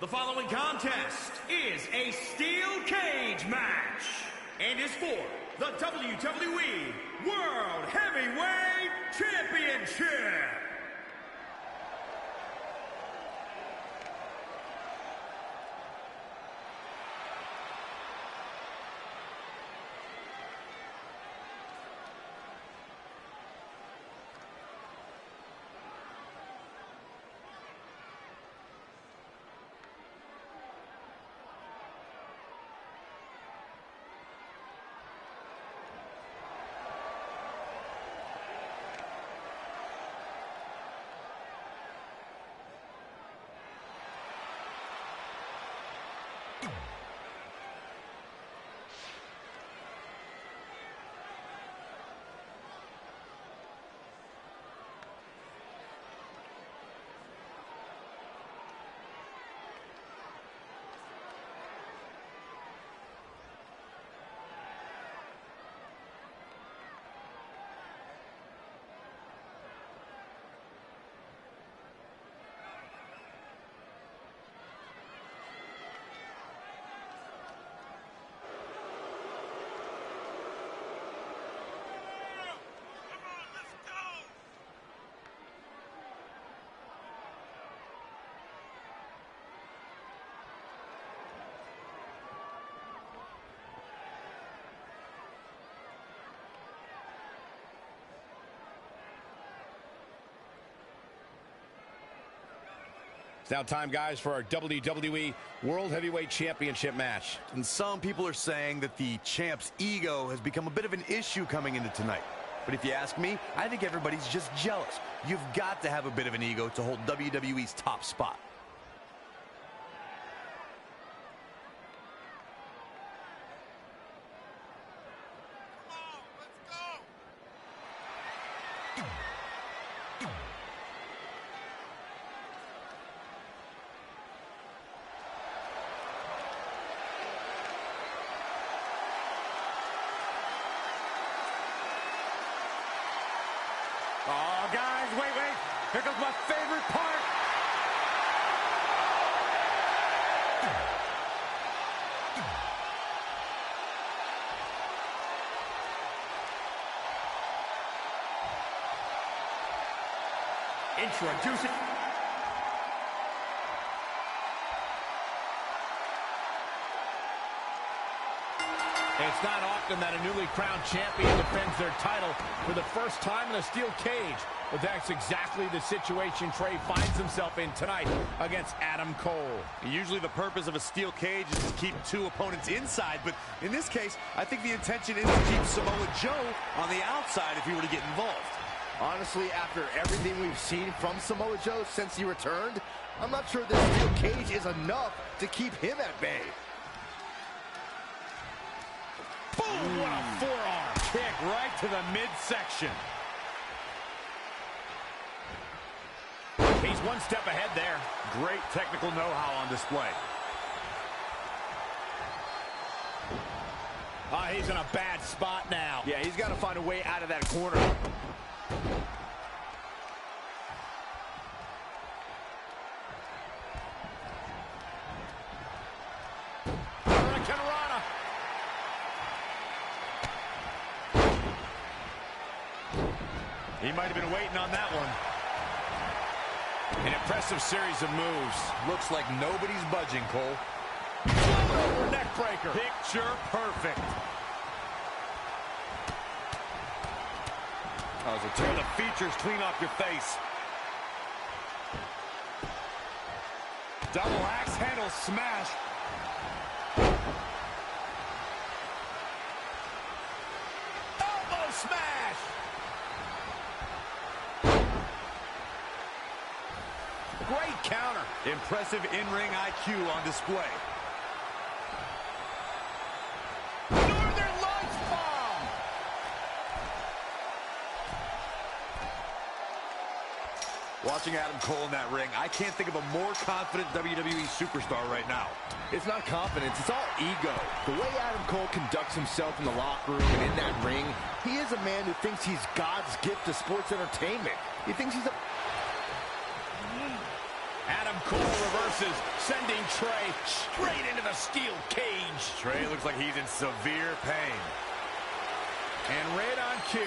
The following contest is a steel cage match and is for the WWE World Heavyweight Championship. It's now time, guys, for our WWE World Heavyweight Championship match. And some people are saying that the champ's ego has become a bit of an issue coming into tonight. But if you ask me, I think everybody's just jealous. You've got to have a bit of an ego to hold WWE's top spot. Oh, guys, wait. Here comes my favorite part. Introducing... It's not often that a newly crowned champion defends their title for the first time in a steel cage, but that's exactly the situation Trey finds himself in tonight against Adam Cole. Usually the purpose of a steel cage is to keep two opponents inside, but in this case, I think the intention is to keep Samoa Joe on the outside if he were to get involved. Honestly, after everything we've seen from Samoa Joe since he returned, I'm not sure this steel cage is enough to keep him at bay. Boom! What a forearm kick right to the midsection. He's one step ahead there. Great technical know-how on display. He's in a bad spot now. Yeah, he's got to find a way out of that corner. He might have been waiting on that one. An impressive series of moves. Looks like nobody's budging, Cole. Over neck breaker. Picture perfect. Oh, so tear the features clean off your face. Double axe handle smash. Elbow smash. Great counter. Impressive in-ring IQ on display. Northern Lights bomb. Watching Adam Cole in that ring, I can't think of a more confident WWE superstar right now. It's not confidence, it's all ego. The way Adam Cole conducts himself in the locker room and in that ring, he is a man who thinks he's God's gift to sports entertainment. He thinks he's a... Adam Cole reverses forces, sending Trey straight into the steel cage. Trey looks like he's in severe pain. And right on cue,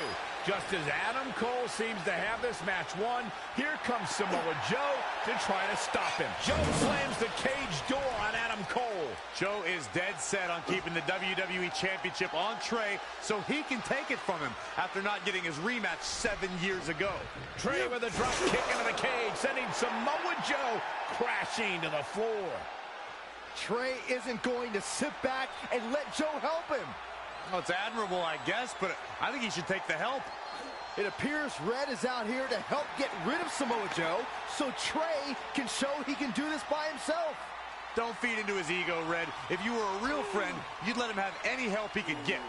just as Adam Cole seems to have this match won, here comes Samoa Joe to try to stop him. Joe slams the cage door on Adam Cole. Joe is dead set on keeping the WWE Championship on Trey so he can take it from him after not getting his rematch 7 years ago. Trey with a drop kick into the cage, sending Samoa Joe crashing to the floor. Trey isn't going to sit back and let Joe help him. Well, it's admirable, I guess, but I think he should take the help. It appears Red is out here to help get rid of Samoa Joe so Trey can show he can do this by himself. Don't feed into his ego, Red. If you were a real friend, you'd let him have any help he could get.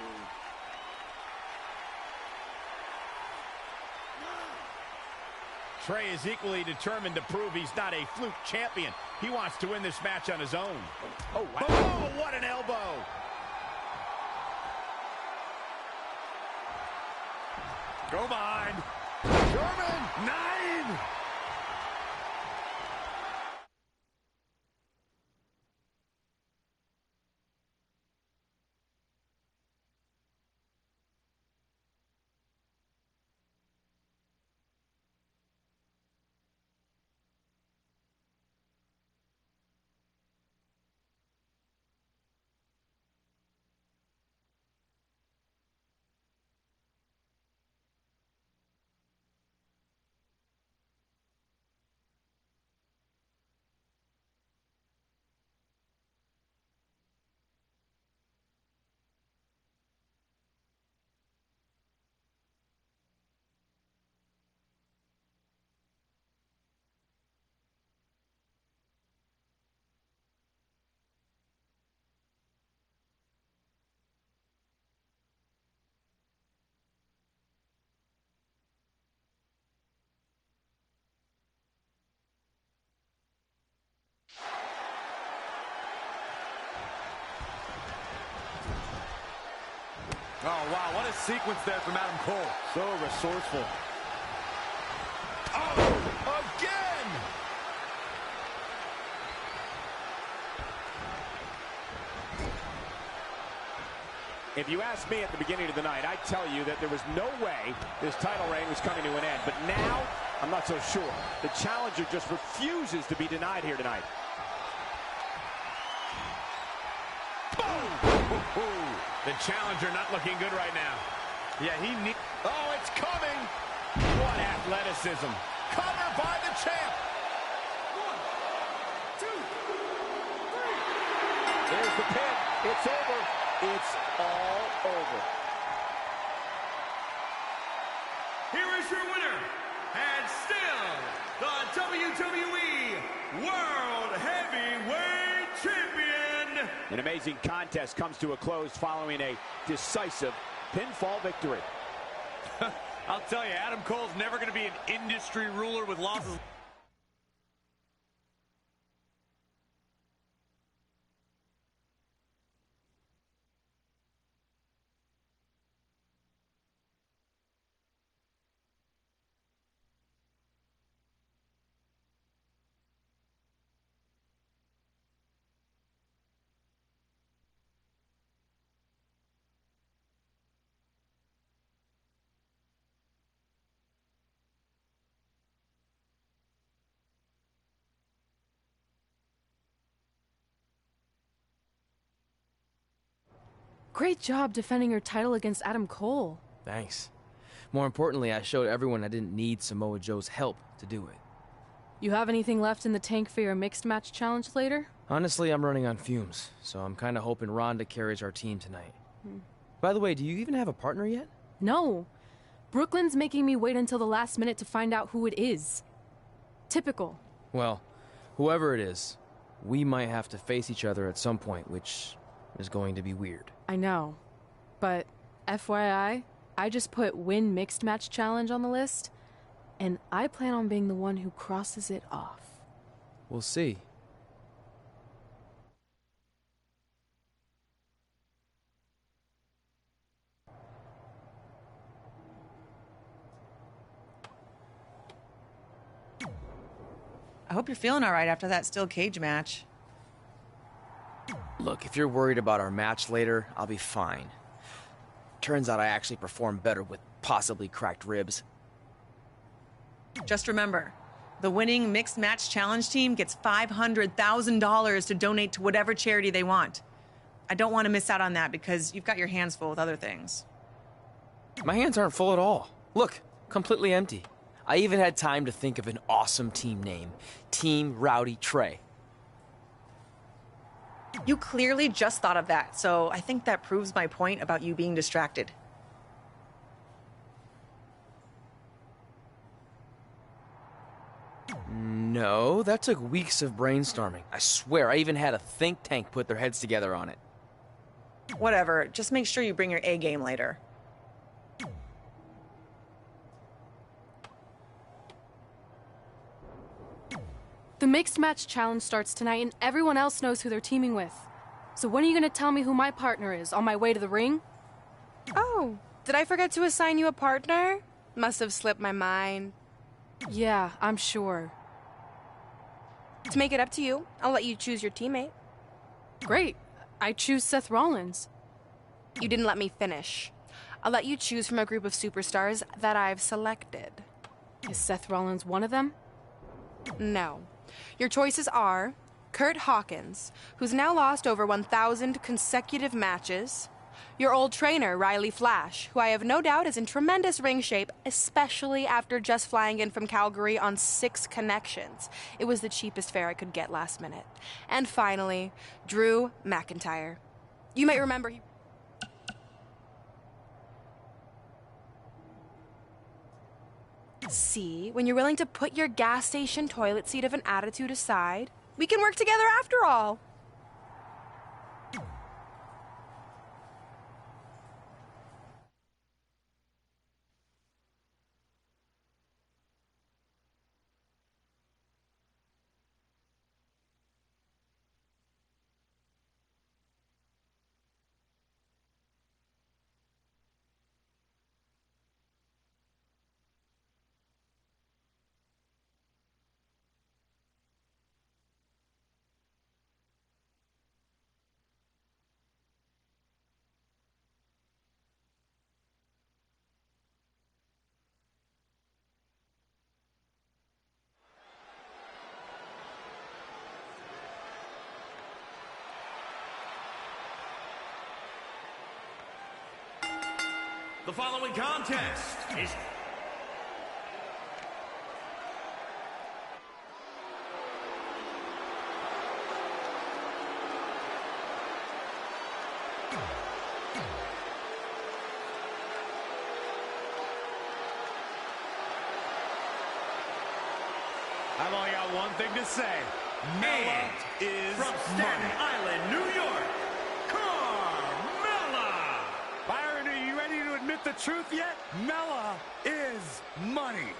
Trey is equally determined to prove he's not a fluke champion. He wants to win this match on his own. Oh, wow. Oh, what an elbow. Go behind. German! 9! Oh, wow, what a sequence there from Adam Cole. So resourceful. Oh, again! If you asked me at the beginning of the night, I'd tell you that there was no way this title reign was coming to an end. But now, I'm not so sure. The challenger just refuses to be denied here tonight. Boom! The challenger not looking good right now. Yeah, he needs... Oh, it's coming! What athleticism. Cover by the champ. 1, 2, 3. There's the pin. It's over. It's all over. Here is your winner, and still the WWE World Heavyweight Champion. An amazing contest comes to a close following a decisive pinfall victory. I'll tell you, Adam Cole's never going to be an industry ruler with losses. Great job defending your title against Adam Cole. Thanks. More importantly, I showed everyone I didn't need Samoa Joe's help to do it. You have anything left in the tank for your mixed match challenge later? Honestly, I'm running on fumes, so I'm kind of hoping Rhonda carries our team tonight. By the way, do you even have a partner yet? No. Brooklyn's making me wait until the last minute to find out who it is. Typical. Well, whoever it is, we might have to face each other at some point, which is going to be weird. I know. But FYI, I just put win mixed match challenge on the list, and I plan on being the one who crosses it off. We'll see. I hope hope you're feeling all right after that steel cage match. Look, if you're worried about our match later, I'll be fine. Turns out I actually perform better with possibly cracked ribs. Just remember, the winning Mixed Match Challenge team gets $500,000 to donate to whatever charity they want. I don't want to miss out on that because you've got your hands full with other things. My hands aren't full at all. Look, completely empty. I even had time to think of an awesome team name. Team Rowdy Trey. You clearly just thought of that, so I think that proves my point about you being distracted. No, that took weeks of brainstorming. I swear, I even had a think tank put their heads together on it. Whatever, just make sure you bring your A game later. The Mixed Match Challenge starts tonight, and everyone else knows who they're teaming with. So when are you gonna tell me who my partner is on my way to the ring? Oh, did I forget to assign you a partner? Must have slipped my mind. Yeah, I'm sure. To make it up to you, I'll let you choose your teammate. Great. I choose Seth Rollins. You didn't let me finish. I'll let you choose from a group of superstars that I've selected. Is Seth Rollins one of them? No. Your choices are Kurt Hawkins, who's now lost over 1,000 consecutive matches. Your old trainer, Riley Flash, who I have no doubt is in tremendous ring shape, especially after just flying in from Calgary on 6 connections. It was the cheapest fare I could get last minute. And finally, Drew McIntyre. You might remember he... See, when you're willing to put your gas station toilet seat of an attitude aside, we can work together after all. The following contest is... I've only got one thing to say. Mela is from Staten Island, New York, Carmella. Byron, are you ready to admit the truth yet? Mela is money.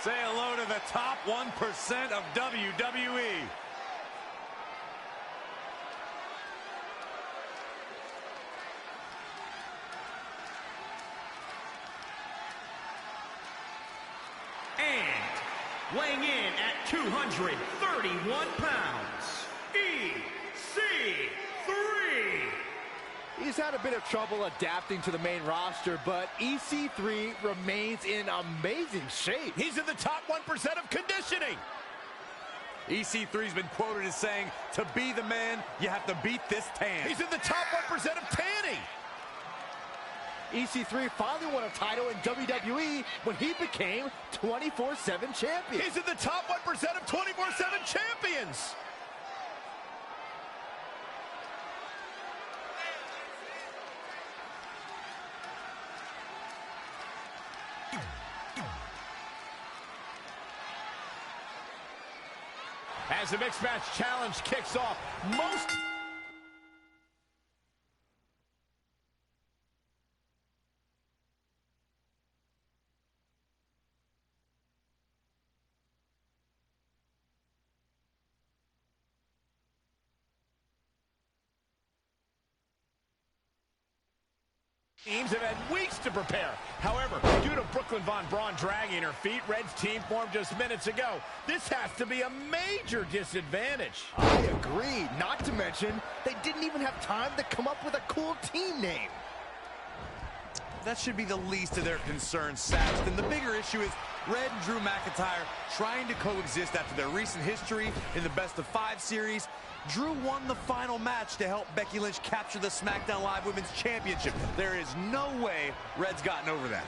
Say hello to the top 1% of WWE. And weighing in at 231 pounds, EC3. He's had a bit of trouble adapting to the main roster, but EC3 remains in amazing shape. He's in the top 1% of conditioning. EC3's been quoted as saying, to be the man, you have to beat this tan. He's in the top 1% of tanning. EC3 finally won a title in WWE when he became 24/7 champion. He's in the top 1% of 24/7 champions. As the Mixed Match Challenge kicks off, most... Teams have had weeks to prepare. However, due to Brooklyn Von Braun dragging her feet, Red's team formed just minutes ago. This has to be a major disadvantage. I agree. Not to mention, they didn't even have time to come up with a cool team name. That should be the least of their concerns, Saxton. The bigger issue is Red and Drew McIntyre trying to coexist after their recent history in the best-of-5 series. Drew won the final match to help Becky Lynch capture the SmackDown Live Women's Championship. There is no way Red's gotten over that.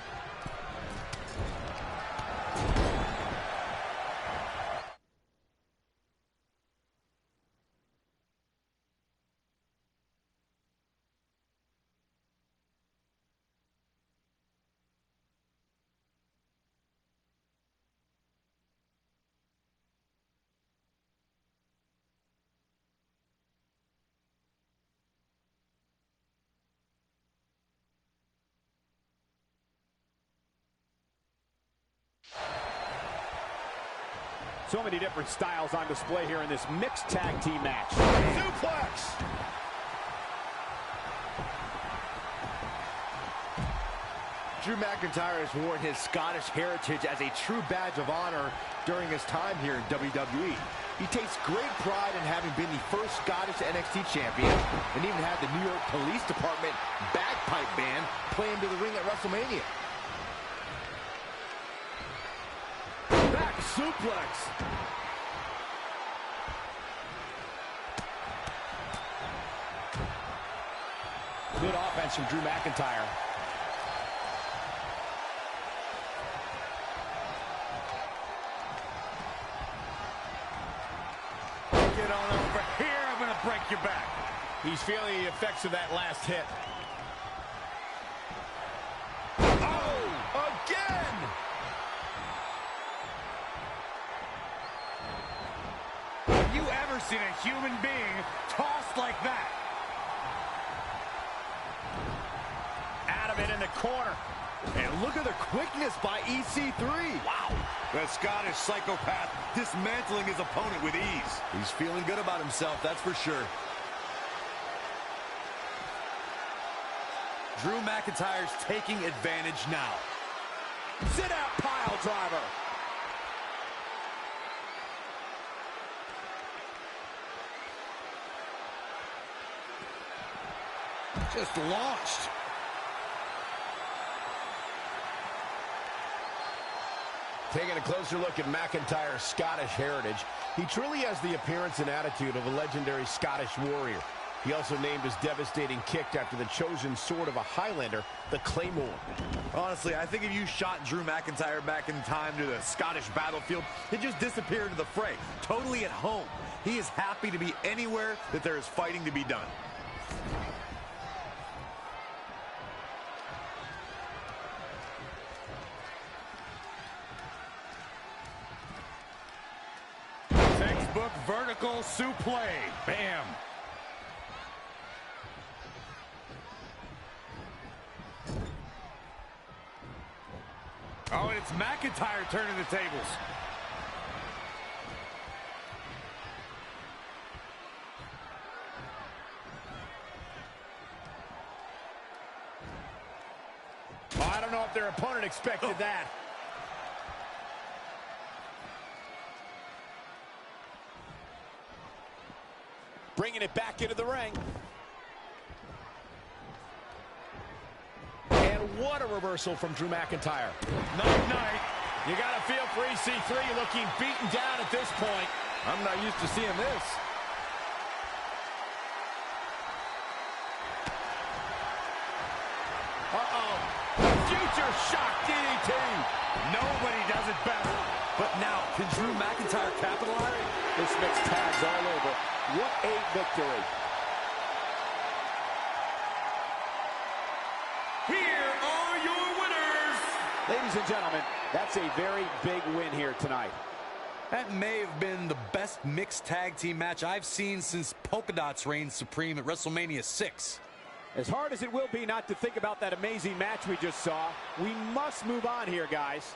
So many different styles on display here in this mixed tag team match. Suplex! Drew McIntyre has worn his Scottish heritage as a true badge of honor during his time here in WWE. He takes great pride in having been the first Scottish NXT champion and even had the New York Police Department bagpipe band play him to the ring at WrestleMania. Back suplex. Good offense from Drew McIntyre. Get on over here. I'm going to break your back. He's feeling the effects of that last hit. Oh, again! Have you ever seen a human being tossed like that? Out of it in the corner. And look at the quickness by EC3. Wow. The Scottish psychopath dismantling his opponent with ease. He's feeling good about himself, that's for sure. Drew McIntyre's taking advantage now. Sit out pile driver. Just launched. Taking a closer look at McIntyre's Scottish heritage, he truly has the appearance and attitude of a legendary Scottish warrior. He also named his devastating kick after the chosen sword of a Highlander, the Claymore. Honestly, I think if you shot Drew McIntyre back in time to the Scottish battlefield, he'd just disappear into the fray, totally at home. He is happy to be anywhere that there is fighting to be done. Textbook vertical suplex. Bam. Oh, and it's McIntyre turning the tables. Oh, I don't know if their opponent expected that. Bringing it back into the ring. And what a reversal from Drew McIntyre. Night. You got to feel for EC3 looking beaten down at this point. I'm not used to seeing this. Future shock DDT. Nobody does it better. But now, can Drew McIntyre capitalize? This mixed tags all over. What a victory. Here are your winners. Ladies and gentlemen, that's a very big win here tonight. That may have been the best mixed tag team match I've seen since Polka Dots reigned supreme at WrestleMania 6. As hard as it will be not to think about that amazing match we just saw, we must move on here, guys.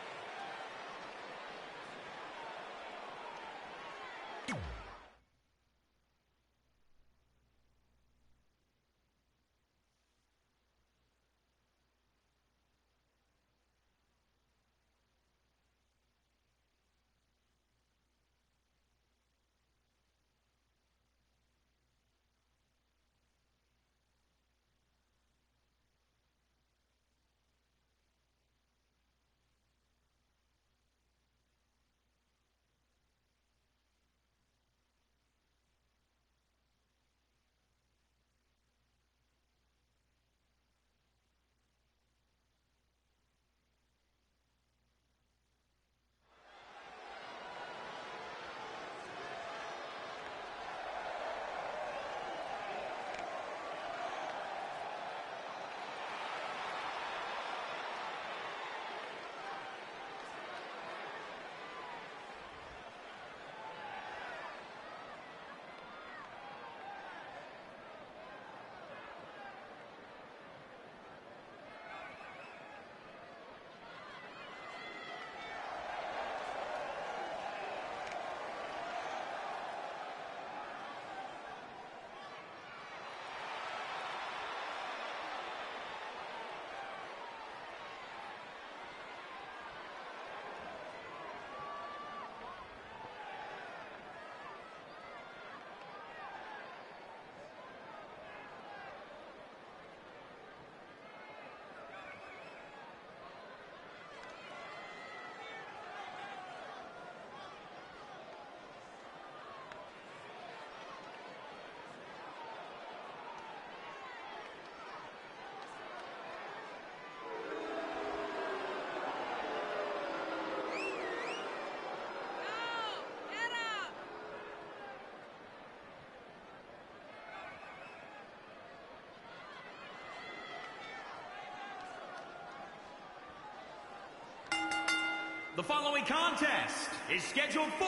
The following contest is scheduled for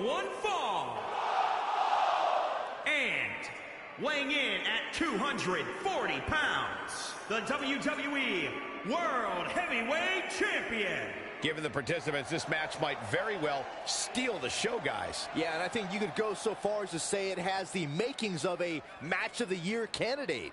one fall. And weighing in at 240 pounds, the WWE World Heavyweight Champion. Given the participants, this match might very well steal the show, guys. Yeah, and I think you could go so far as to say it has the makings of a Match of the Year candidate.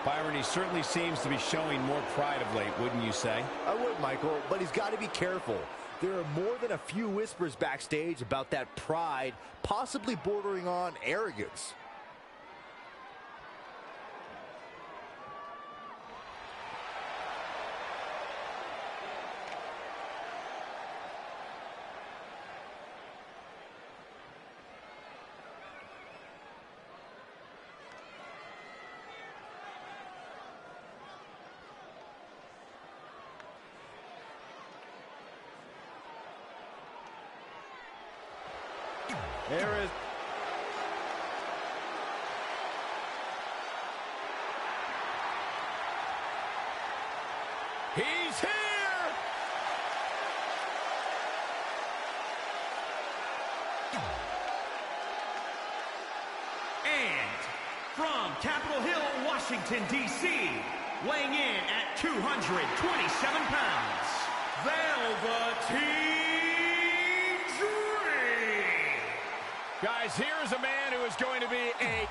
Byron, he certainly seems to be showing more pride of late, wouldn't you say? I would, Michael, but he's got to be careful. There are more than a few whispers backstage about that pride, possibly bordering on arrogance. There is... He's here! And from Capitol Hill, Washington, D.C., weighing in at 227 pounds, Velveteen Dream. Guys, here's a man who is going to be a...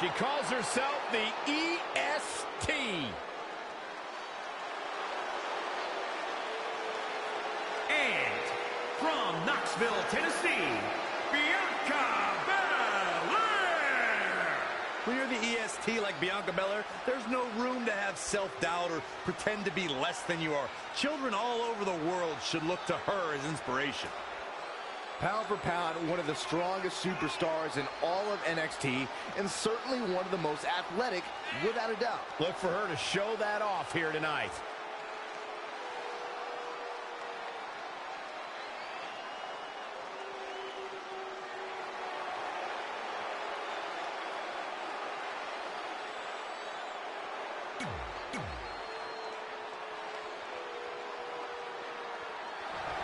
She calls herself the EST. And from Knoxville, Tennessee, Bianca Belair. When you're the EST like Bianca Belair, there's no room to have self-doubt or pretend to be less than you are. Children all over the world should look to her as inspiration. Pound for pound, one of the strongest superstars in all of NXT, and certainly one of the most athletic, without a doubt. Look for her to show that off here tonight.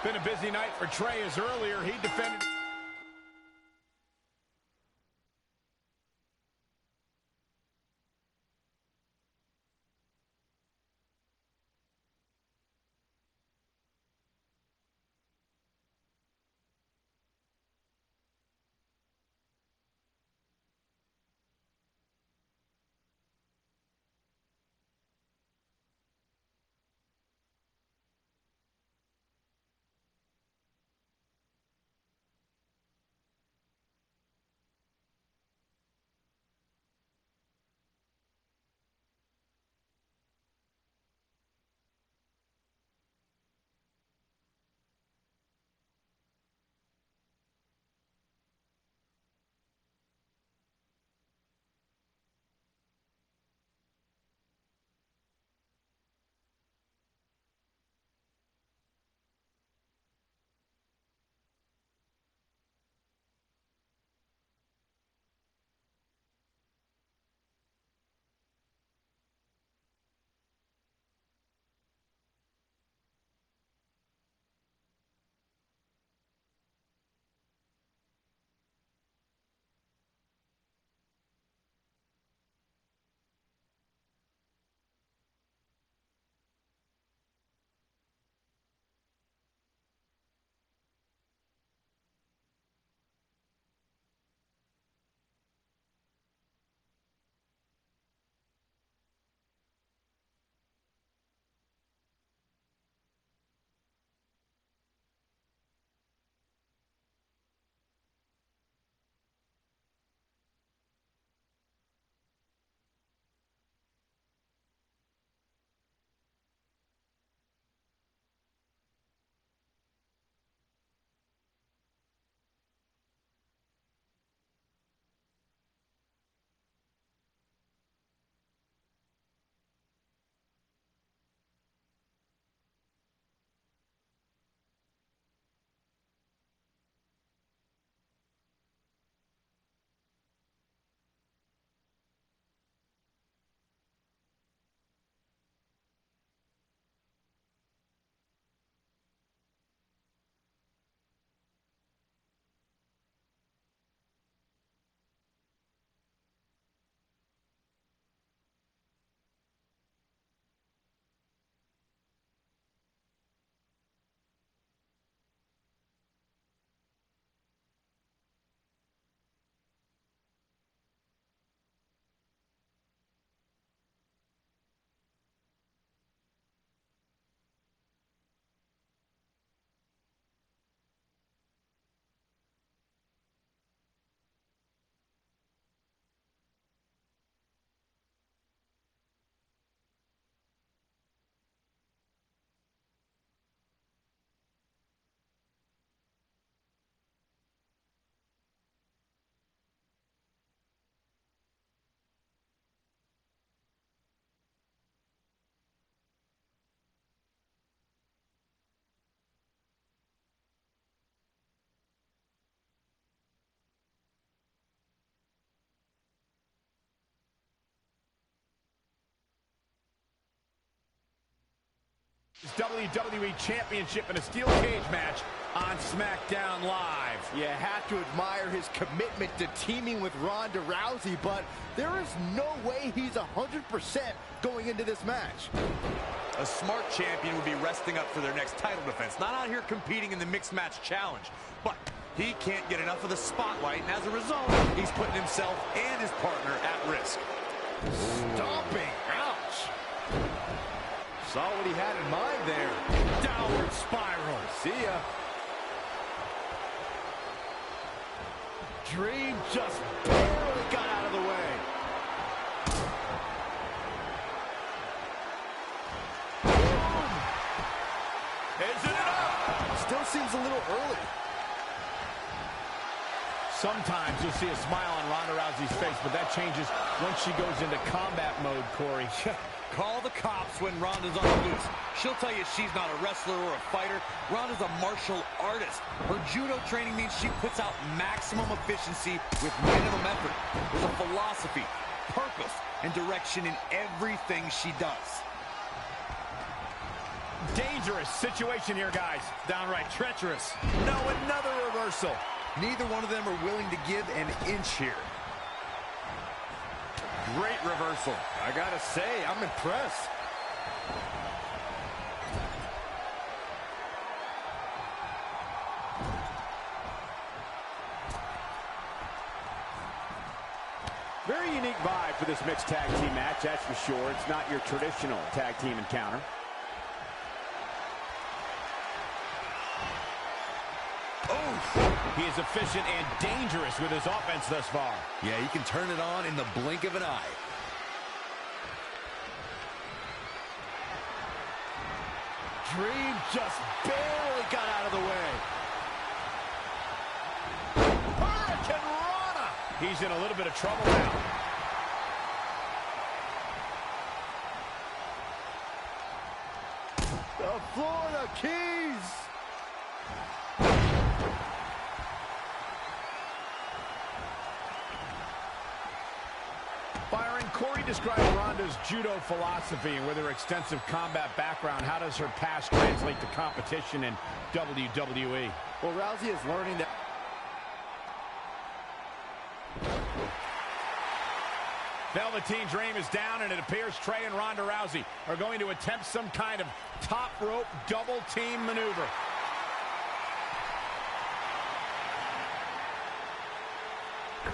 Been a busy night for Trey, as earlier he defended... WWE Championship in a steel cage match on SmackDown Live. You have to admire his commitment to teaming with Ronda Rousey, but there is no way he's 100% going into this match. A smart champion would be resting up for their next title defense, not out here competing in the mixed match challenge. But he can't get enough of the spotlight, and as a result, he's putting himself and his partner at risk. Stomping, ouch. Saw what he had in mind there. Downward spiral. See ya. Dream just barely got out of the way. Boom. Isn't it up? Still seems a little early. Sometimes you'll see a smile on Ronda Rousey's face, but that changes once she goes into combat mode, Corey. Call the cops when Ronda's on the loose. She'll tell you she's not a wrestler or a fighter. Ronda's a martial artist. Her judo training means she puts out maximum efficiency with minimum effort. There's a philosophy, purpose, and direction in everything she does. Dangerous situation here, guys. Downright treacherous. No, another reversal. Neither one of them are willing to give an inch here. Great reversal. I gotta say, I'm impressed. Very unique vibe for this mixed tag team match, that's for sure. It's not your traditional tag team encounter. He is efficient and dangerous with his offense thus far. Yeah, he can turn it on in the blink of an eye. Dream just barely got out of the way. Hurricane Rana! He's in a little bit of trouble now. The Florida Keys! Byron, Corey described Ronda's judo philosophy, and with her extensive combat background, how does her past translate to competition in WWE? Well, Rousey is learning that. Velveteen Dream is down, and it appears Trey and Ronda Rousey are going to attempt some kind of top rope double team maneuver.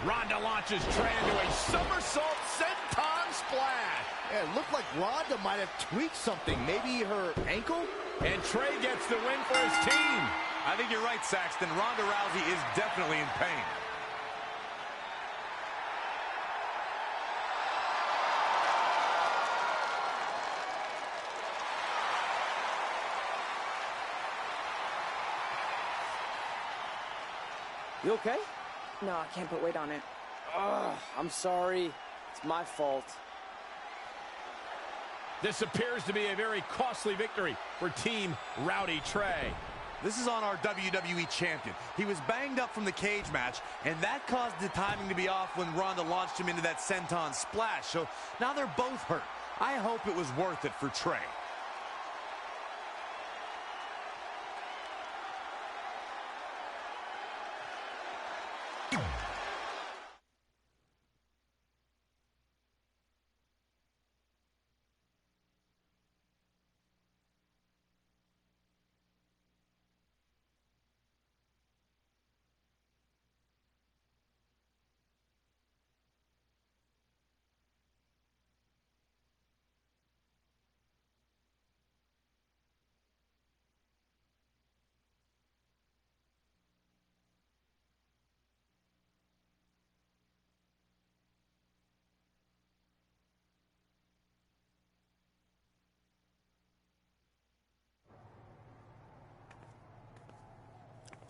Ronda launches Trey into a somersault senton splash. Yeah, it looked like Ronda might have tweaked something. Maybe her ankle? And Trey gets the win for his team. I think you're right, Saxton. Ronda Rousey is definitely in pain. You okay? No, I can't put weight on it. Ugh, I'm sorry. It's my fault. This appears to be a very costly victory for Team Rowdy Trey. This is on our WWE champion. He was banged up from the cage match, and that caused the timing to be off when Ronda launched him into that senton splash. So now they're both hurt. I hope it was worth it for Trey.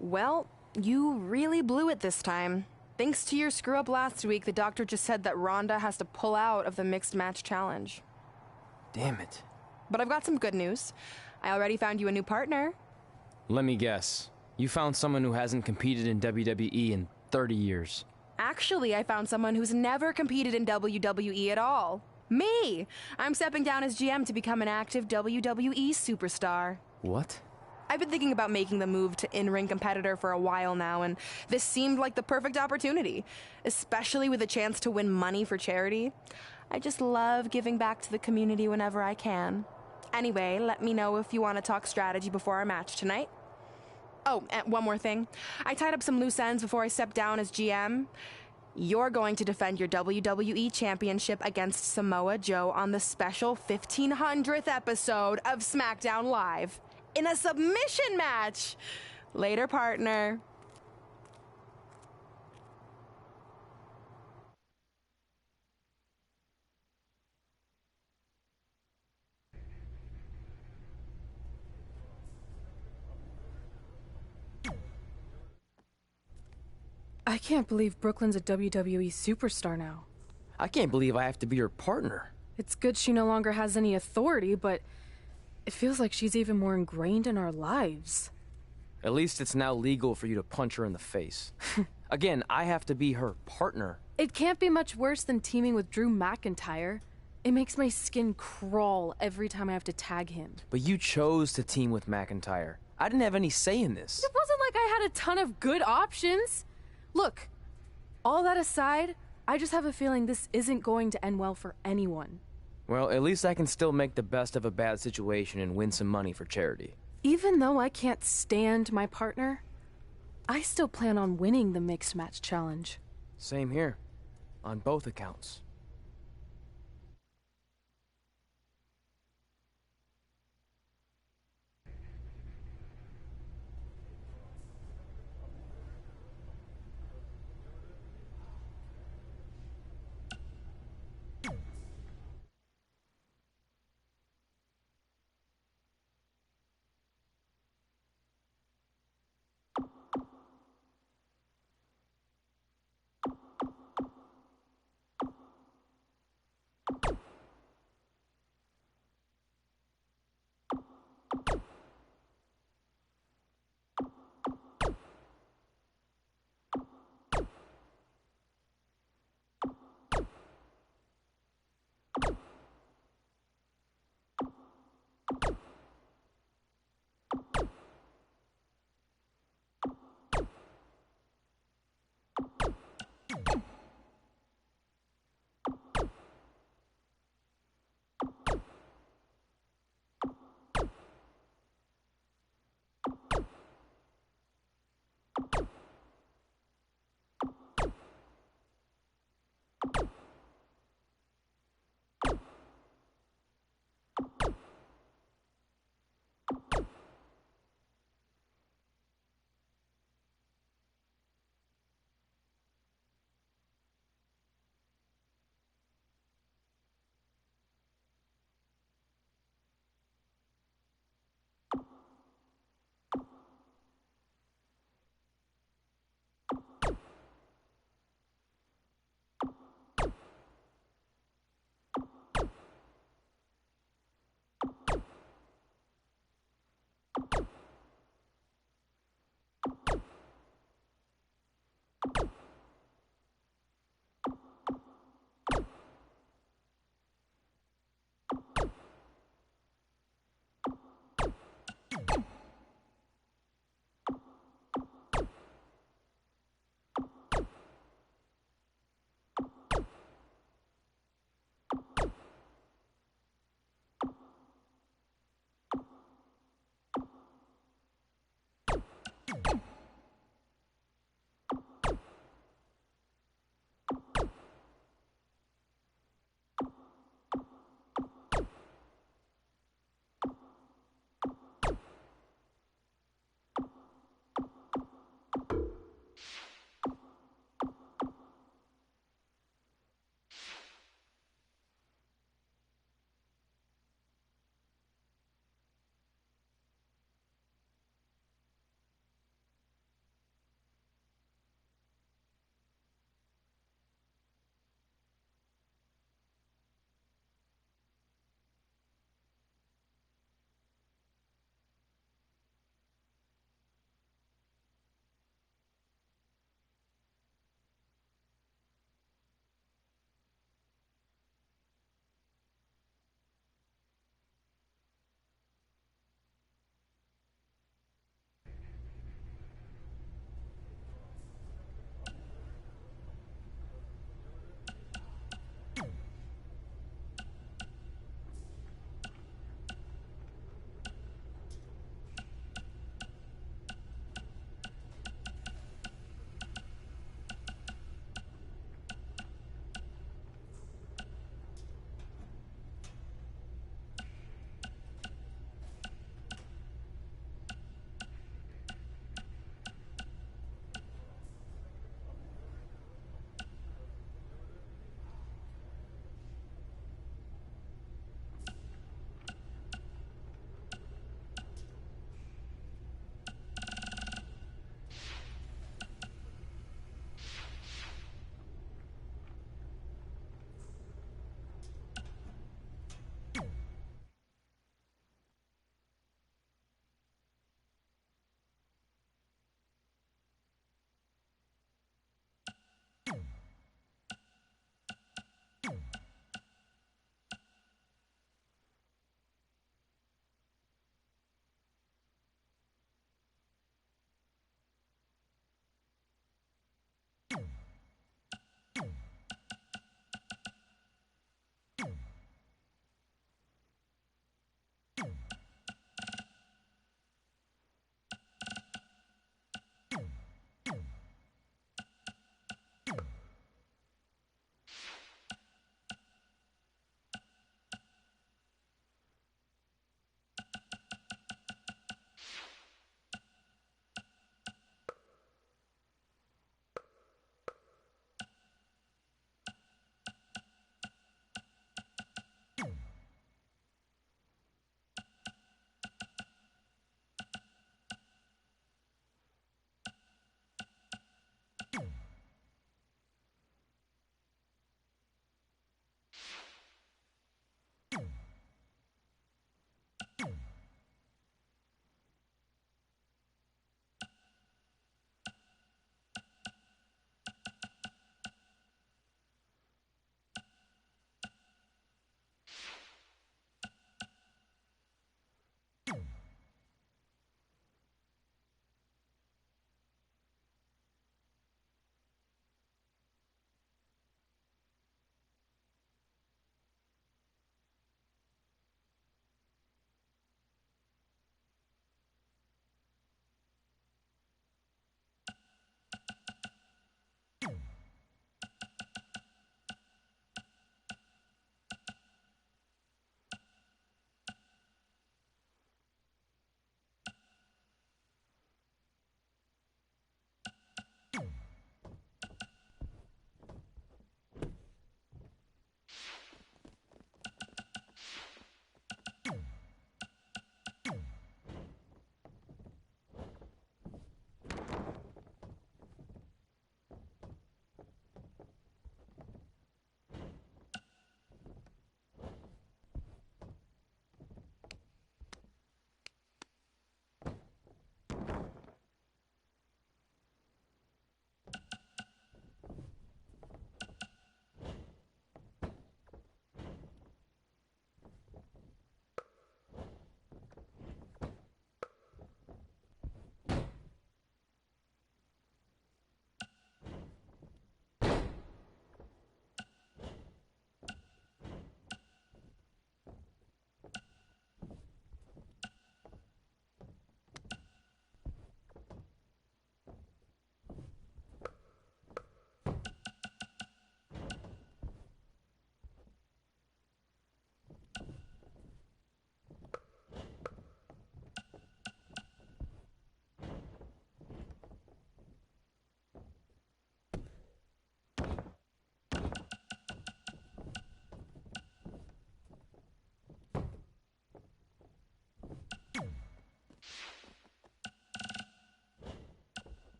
Well, you really blew it this time. Thanks to your screw-up last week, the doctor just said that Ronda has to pull out of the mixed match challenge. Damn it. But I've got some good news. I already found you a new partner. Let me guess. You found someone who hasn't competed in WWE in 30 years. Actually, I found someone who's never competed in WWE at all. Me! I'm stepping down as GM to become an active WWE superstar. What? I've been thinking about making the move to in-ring competitor for a while now, and this seemed like the perfect opportunity, especially with a chance to win money for charity. I just love giving back to the community whenever I can. Anyway, let me know if you want to talk strategy before our match tonight. Oh, and one more thing. I tied up some loose ends before I stepped down as GM. You're going to defend your WWE Championship against Samoa Joe on the special 1500th episode of SmackDown Live in a submission match. Later, partner. I can't believe Brooklyn's a WWE superstar now. I can't believe I have to be her partner. It's good she no longer has any authority, but it feels like she's even more ingrained in our lives. At least it's now legal for you to punch her in the face. Again, I have to be her partner. It can't be much worse than teaming with Drew McIntyre. It makes my skin crawl every time I have to tag him. But you chose to team with McIntyre. I didn't have any say in this. It wasn't like I had a ton of good options. Look, all that aside, I just have a feeling this isn't going to end well for anyone. Well, at least I can still make the best of a bad situation and win some money for charity. Even though I can't stand my partner, I still plan on winning the Mixed Match Challenge. Same here, on both accounts.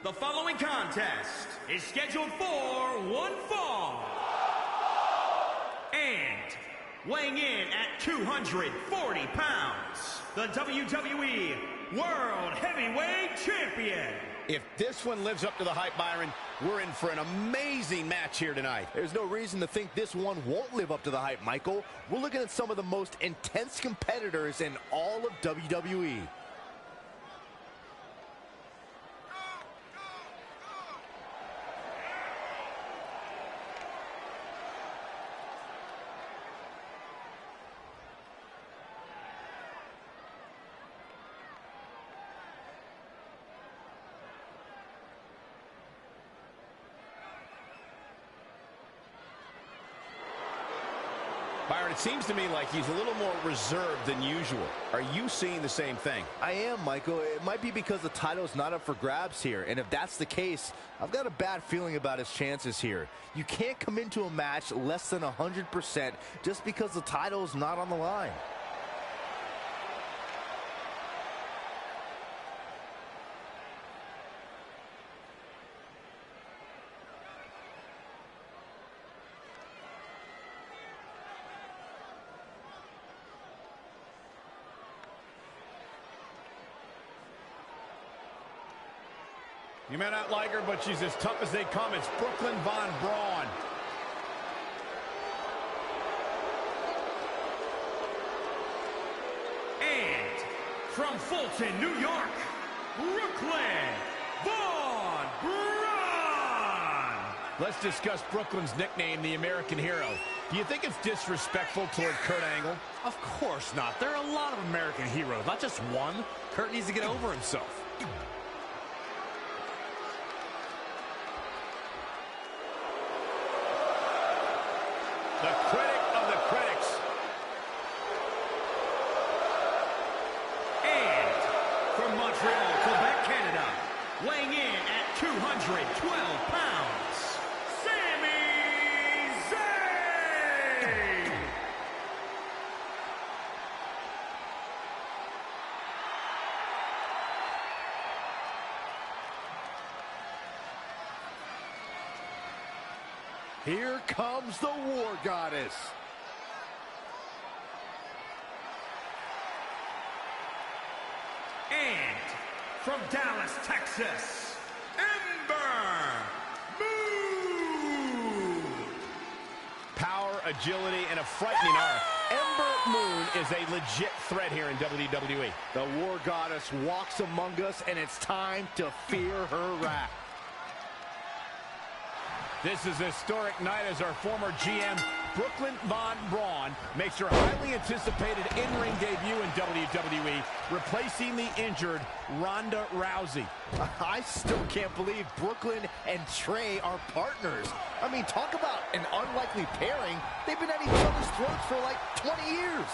The following contest is scheduled for one fall. And weighing in at 240 pounds, the WWE World Heavyweight Champion. If this one lives up to the hype, Byron, we're in for an amazing match here tonight. There's no reason to think this one won't live up to the hype, Michael. We're looking at some of the most intense competitors in all of WWE. Byron, it seems to me like he's a little more reserved than usual. Are you seeing the same thing? I am, Michael. It might be because the title's not up for grabs here, and if that's the case, I've got a bad feeling about his chances here. You can't come into a match less than 100% just because the title's not on the line. You may not like her, but she's as tough as they come. It's Brooklyn Von Braun. And from Fulton, New York, Brooklyn Von Braun. Let's discuss Brooklyn's nickname, the American Hero. Do you think it's disrespectful toward Kurt Angle? Of course not. There are a lot of American heroes, not just one. Kurt needs to get over himself. The critic of the critics. And from Montreal, Quebec, Canada, weighing in at 212 pounds, Sami Zayn. Here comes the War Goddess. And from Dallas, Texas, Ember Moon. Power, agility, and a frightening arm. Ember Moon is a legit threat here in WWE. The War Goddess walks among us, and it's time to fear her wrath. This is a historic night as our former GM, Brooklyn Von Braun, makes her highly anticipated in-ring debut in WWE, replacing the injured Ronda Rousey. I still can't believe Brooklyn and Trey are partners. I mean, talk about an unlikely pairing. They've been at each other's throats for like 20 years.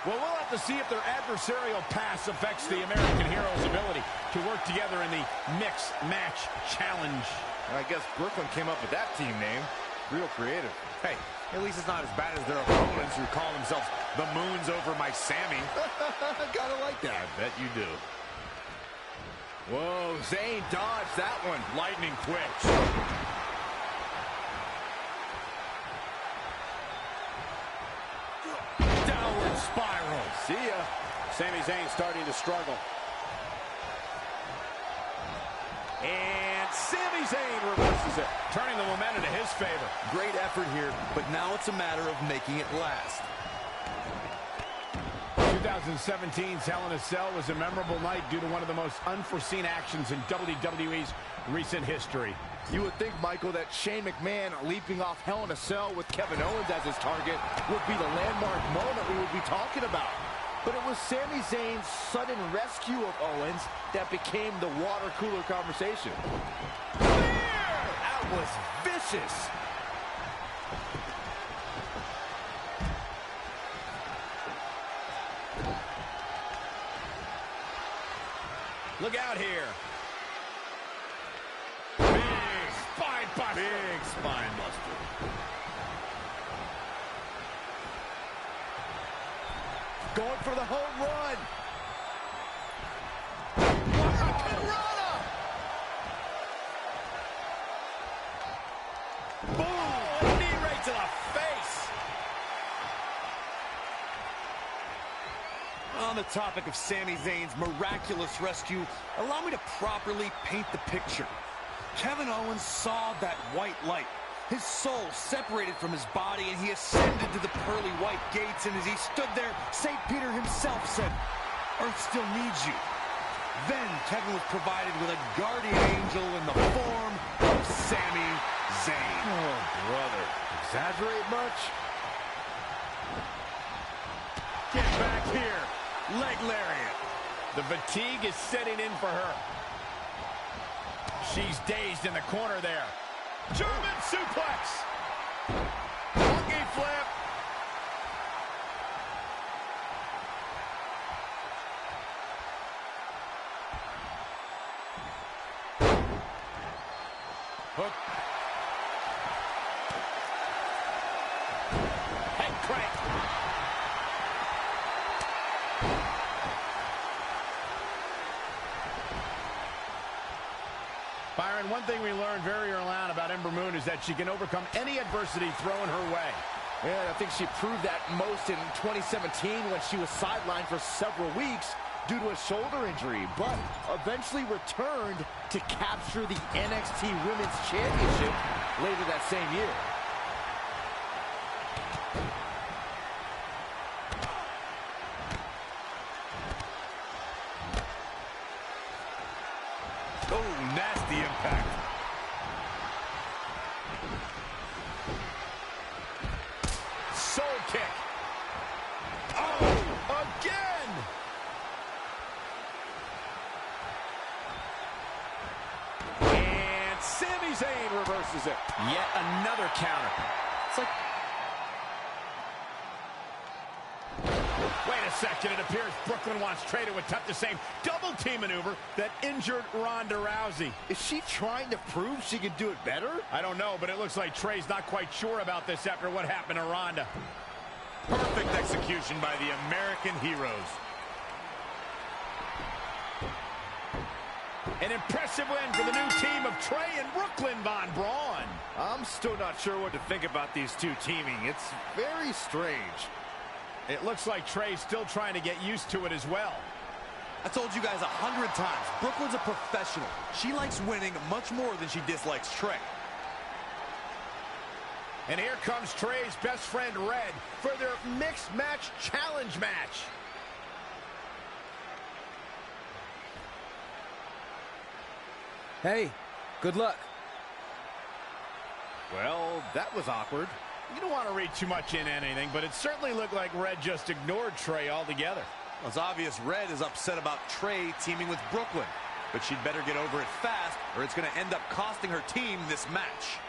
Well, we'll have to see if their adversarial pass affects the American Hero's ability to work together in the Mixed Match Challenge. I guess Brooklyn came up with that team name. Real creative. Hey, at least it's not as bad as their opponents who call themselves the Moons over my Sammy. Gotta like that. I bet you do. Whoa, Zayn dodged that one. Lightning quick. Downward spiral. See ya. Sami Zayn starting to struggle. And Sami Zayn reverses it, turning the momentum to his favor. Great effort here, but now it's a matter of making it last. 2017's Hell in a Cell was a memorable night due to one of the most unforeseen actions in WWE's recent history. You would think, Michael, that Shane McMahon leaping off Hell in a Cell with Kevin Owens as his target would be the landmark moment we would be talking about. But it was Sami Zayn's sudden rescue of Owens that became the water cooler conversation. That was vicious. Look out here. Big spine buster. Big spine buster. Going for the home run. Boom! A knee right to the face. On the topic of Sami Zayn's miraculous rescue, allow me to properly paint the picture. Kevin Owens saw that white light. His soul separated from his body, and he ascended to the pearly white gates, and as he stood there, St. Peter himself said, "Earth still needs you." Then Kevin was provided with a guardian angel in the form of Sami Zayn. Oh, brother. Exaggerate much? Get back here. Leg lariat. The fatigue is setting in for her. She's dazed in the corner there. German suplex. Monkey flip. Hook. Head crank. Byron, one thing we learned very early on about Ember Moon is that she can overcome any adversity thrown her way. Yeah, I think she proved that most in 2017 when she was sidelined for several weeks due to a shoulder injury, but eventually returned to capture the NXT Women's Championship later that same year. Oh, nasty impact. Soul kick. Oh, again! And Sami Zayn reverses it. Yet another counter. It's like... Wait a second, it appears Brooklyn wants Trey to attempt the same double team maneuver that injured Ronda Rousey. Is she trying to prove she can do it better? I don't know, but it looks like Trey's not quite sure about this after what happened to Ronda. Perfect execution by the American heroes. An impressive win for the new team of Trey and Brooklyn Von Braun. I'm still not sure what to think about these two teaming. It's very strange. It looks like Trey's still trying to get used to it as well. I told you guys 100 times, Brooklyn's a professional. She likes winning much more than she dislikes Trey. And here comes Trey's best friend, Red, for their mixed match challenge match. Hey, good luck. Well, that was awkward. You don't want to read too much into anything, but it certainly looked like Red just ignored Trey altogether. Well, it's obvious Red is upset about Trey teaming with Brooklyn, but she'd better get over it fast, or it's going to end up costing her team this match.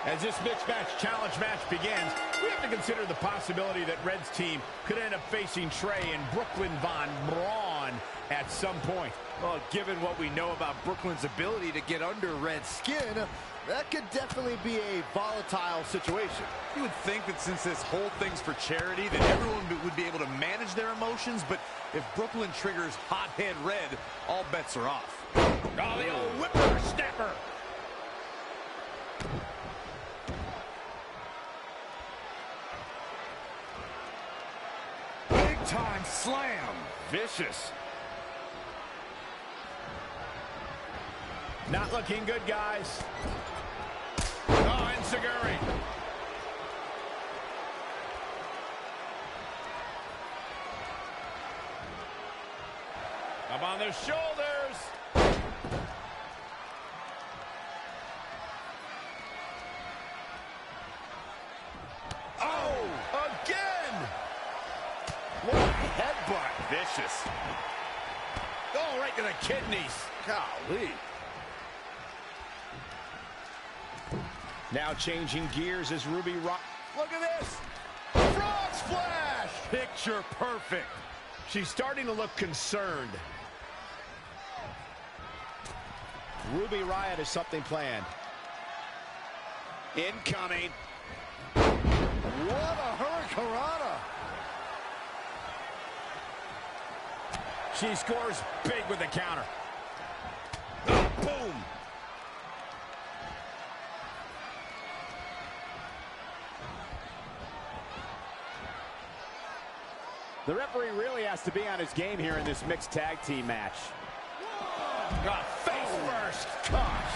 As this mixed match challenge match begins, we have to consider the possibility that Red's team could end up facing Trey and Brooklyn Von Braun at some point. Well, given what we know about Brooklyn's ability to get under Red's skin, that could definitely be a volatile situation. You would think that since this whole thing's for charity, that everyone would be able to manage their emotions, but if Brooklyn triggers hothead Red, all bets are off. Oh, the old whipper-snapper. Time slam. Vicious. Not looking good, guys. Oh, and Seguri. Up on their shoulders. vicious. Oh, right to the kidneys. Golly. Now changing gears as Ruby Riott. Look at this. Frog splash. Picture perfect. She's starting to look concerned. Ruby Riott has something planned. Incoming. What a hurricanrana. She scores big with the counter. Oh, boom. The referee really has to be on his game here in this mixed tag team match. Face first. Gosh.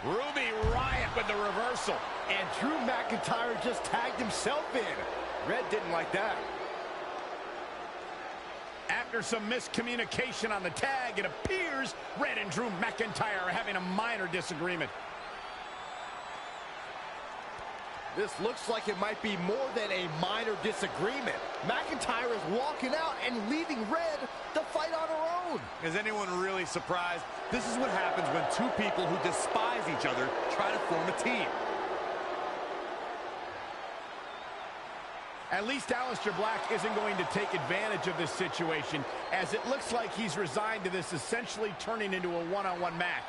Ruby Riott with the reversal. And Drew McIntyre just tagged himself in. Red didn't like that. After some miscommunication on the tag, it appears Red and Drew McIntyre are having a minor disagreement. This looks like it might be more than a minor disagreement. McIntyre is walking out and leaving Red to fight on her own. Is anyone really surprised? This is what happens when two people who despise each other try to form a team. At least Aleister Black isn't going to take advantage of this situation, as it looks like he's resigned to this essentially turning into a one-on-one match.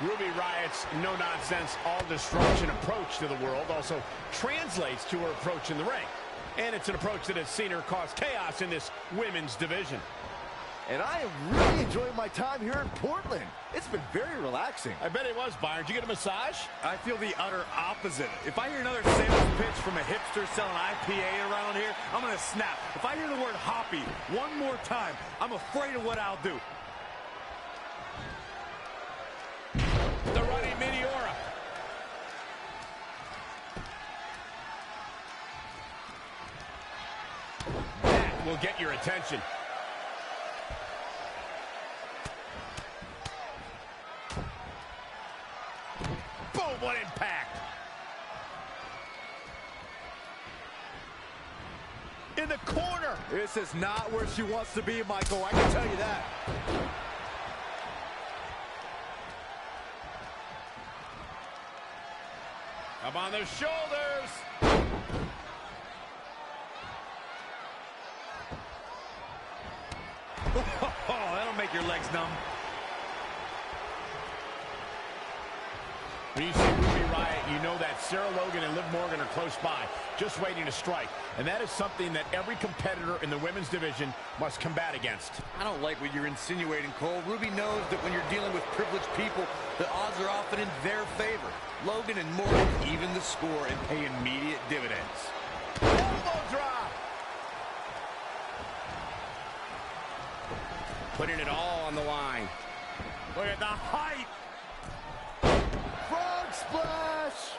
Ruby Riott's no-nonsense, all-destruction approach to the world also translates to her approach in the ring. And it's an approach that has seen her cause chaos in this women's division. And I am really enjoying my time here in Portland. It's been very relaxing. I bet it was, Byron. Did you get a massage? I feel the utter opposite. If I hear another sales pitch from a hipster selling IPA around here, I'm going to snap. If I hear the word hoppy one more time, I'm afraid of what I'll do. The running Meteora. That will get your attention. Boom, what impact. In the corner. This is not where she wants to be, Michael. I can tell you that. Up on the shoulders. Oh, that'll make your legs numb. When you see Ruby Riott, you know that Sarah Logan and Liv Morgan are close by, just waiting to strike. And that is something that every competitor in the women's division must combat against. I don't like what you're insinuating, Cole. Ruby knows that when you're dealing with privileged people, the odds are often in their favor. Logan and Morgan even the score and pay immediate dividends. Elbow drop. Putting it all on the line. Look at the height. Frog splash!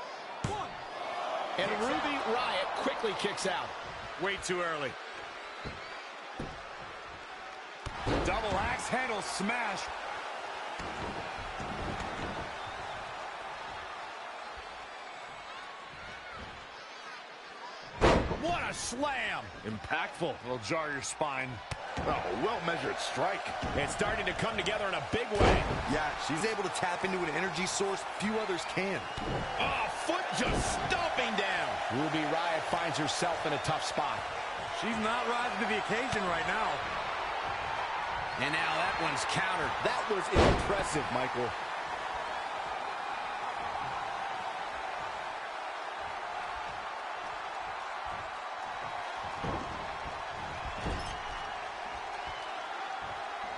And Ruby Riott quickly kicks out. Way too early. Double axe handle smash. What a slam! Impactful. It'll jar your spine. Oh, well-measured strike. It's starting to come together in a big way. Yeah, she's able to tap into an energy source few others can. Oh, foot just stomping down. Ruby Riott finds herself in a tough spot. She's not rising to the occasion right now. And now that one's countered. That was impressive, Michael.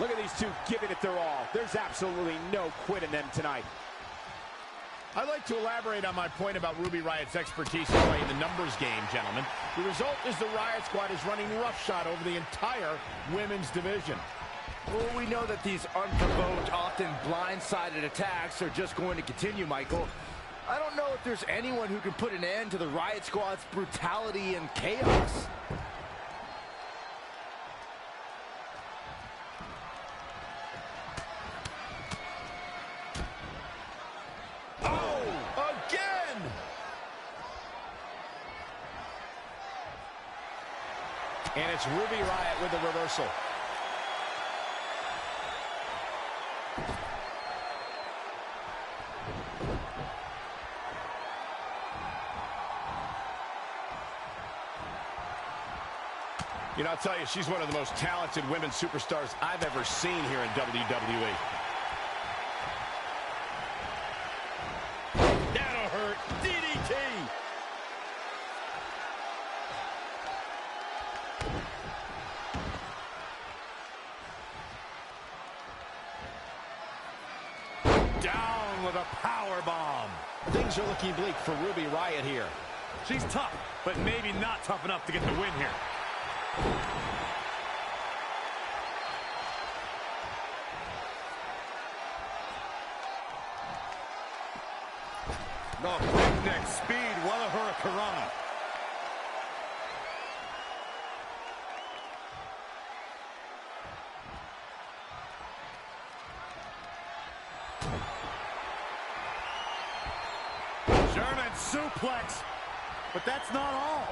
Look at these two giving it their all. There's absolutely no quit in them tonight. I'd like to elaborate on my point about Ruby Riot's expertise in playing the numbers game, gentlemen. The result is the Riot Squad is running roughshod over the entire women's division. Well, we know that these unprovoked, often blindsided attacks are just going to continue, Michael. I don't know if there's anyone who can put an end to the Riot Squad's brutality and chaos. And it's Ruby Riot with the reversal. You know, I'll tell you, she's one of the most talented women superstars I've ever seen here in WWE. That'll hurt. DDT. Down with a power bomb. Things are looking bleak for Ruby Riot here. She's tough, but maybe not tough enough to get the win here. The breakneck speed, what a hurricanrana. German suplex, but that's not all.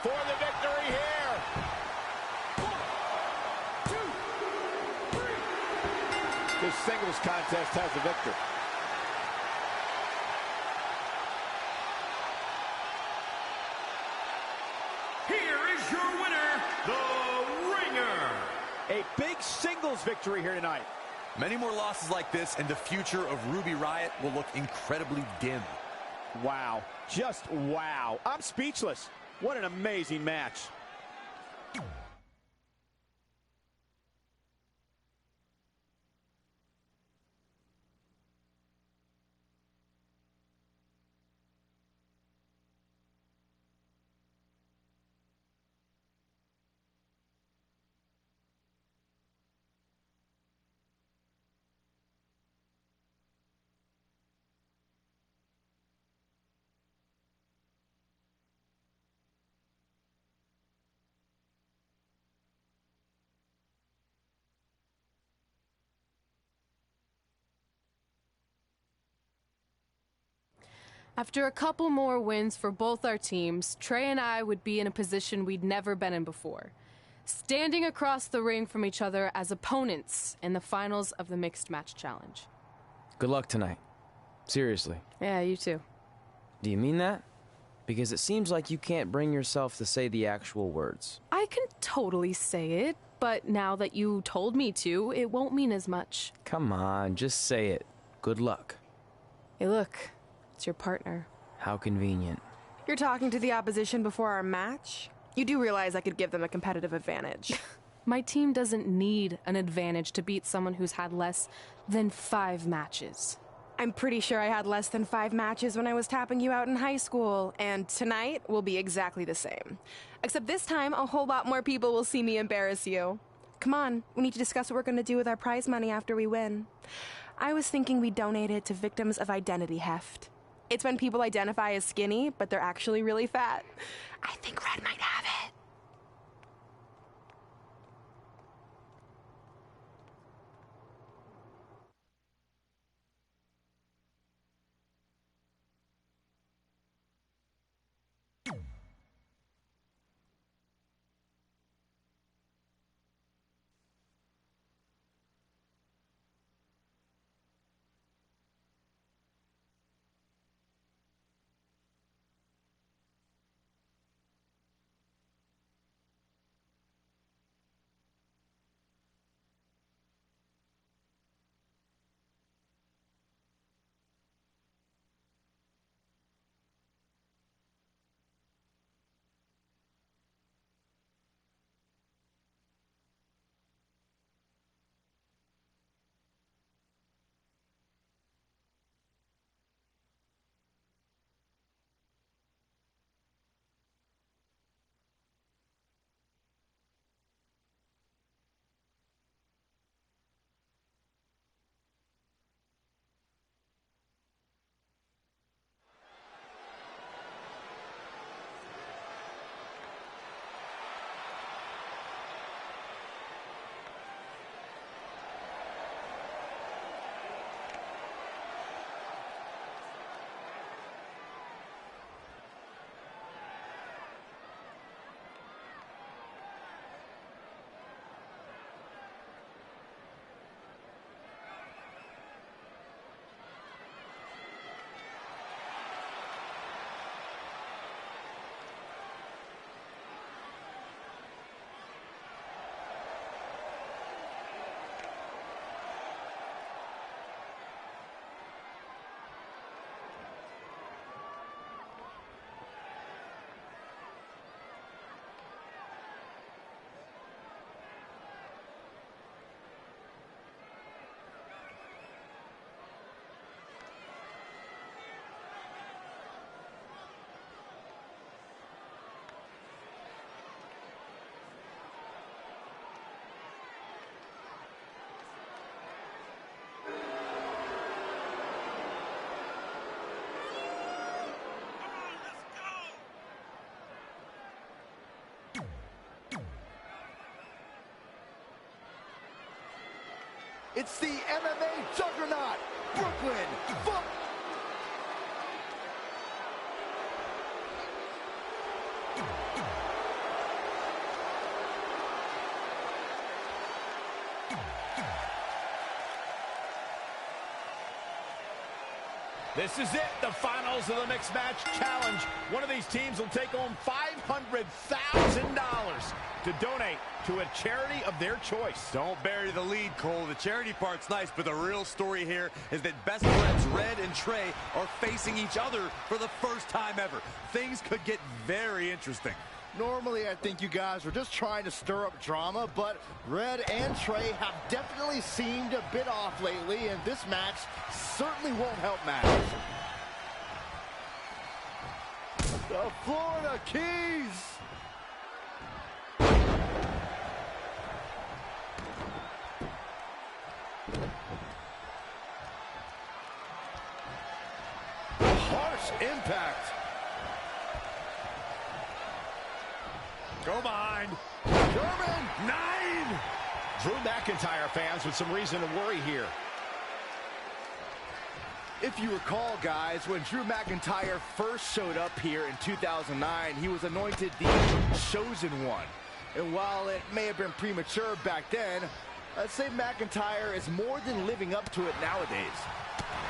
For the victory here. 1, 2, 3. This singles contest has a victor. Here is your winner, the Ringer. A big singles victory here tonight. Many more losses like this, and the future of Ruby Riot will look incredibly dim. Wow. Just wow. I'm speechless. What an amazing match. After a couple more wins for both our teams, Trey and I would be in a position we'd never been in before. Standing across the ring from each other as opponents in the finals of the Mixed Match Challenge. Good luck tonight. Seriously. Yeah, you too. Do you mean that? Because it seems like you can't bring yourself to say the actual words. I can totally say it, but now that you told me to, it won't mean as much. Come on, just say it. Good luck. Hey, look. It's your partner. How convenient. You're talking to the opposition before our match? You do realize I could give them a competitive advantage. My team doesn't need an advantage to beat someone who's had less than 5 matches. I'm pretty sure I had less than 5 matches when I was tapping you out in high school, and tonight will be exactly the same. Except this time, a whole lot more people will see me embarrass you. Come on, we need to discuss what we're going to do with our prize money after we win. I was thinking we donate it to victims of identity heft. It's when people identify as skinny, but they're actually really fat. I think Red might have it. It's the MMA juggernaut, Brooklyn Funk. This is it, the finals of the Mixed Match Challenge. One of these teams will take home $500,000 to donate to a charity of their choice. Don't bury the lead, Cole. The charity part's nice, but the real story here is that best friends Red and Trey are facing each other for the first time ever. Things could get very interesting. Normally, I think you guys were just trying to stir up drama, but Red and Trey have definitely seemed a bit off lately, and this match certainly won't help matters. The Florida Keys! Harsh impact. Go behind. German! 9! Drew McIntyre fans with some reason to worry here. If you recall, guys, when Drew McIntyre first showed up here in 2009, he was anointed the Chosen One. And while it may have been premature back then, I'd say McIntyre is more than living up to it nowadays.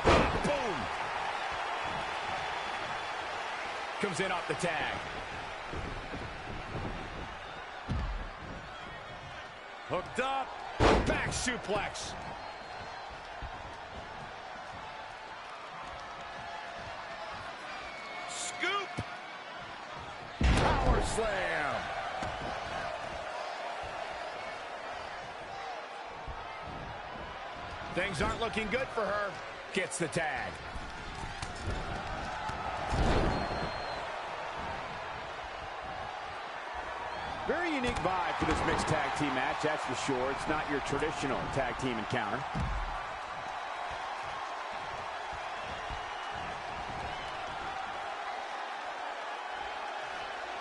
Boom! Comes in off the tag. Hooked up. Back suplex. Scoop. Power slam. Things aren't looking good for her. Gets the tag. Very unique vibe for this mixed tag team match, that's for sure. It's not your traditional tag team encounter.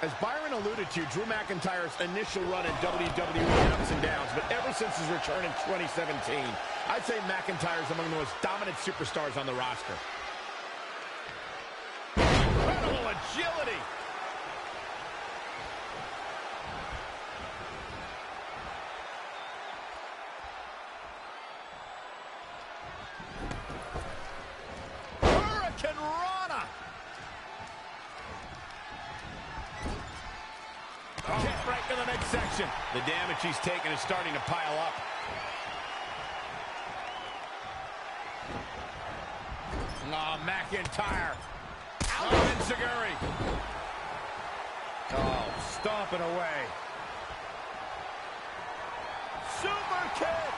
As Byron alluded to, Drew McIntyre's initial run in WWE had ups and downs, but ever since his return in 2017, I'd say McIntyre's among the most dominant superstars on the roster. Incredible agility! Right to the midsection. The damage he's taken is starting to pile up. Oh, McIntyre. Out of Enziguri. Oh, stomping away. Super kick.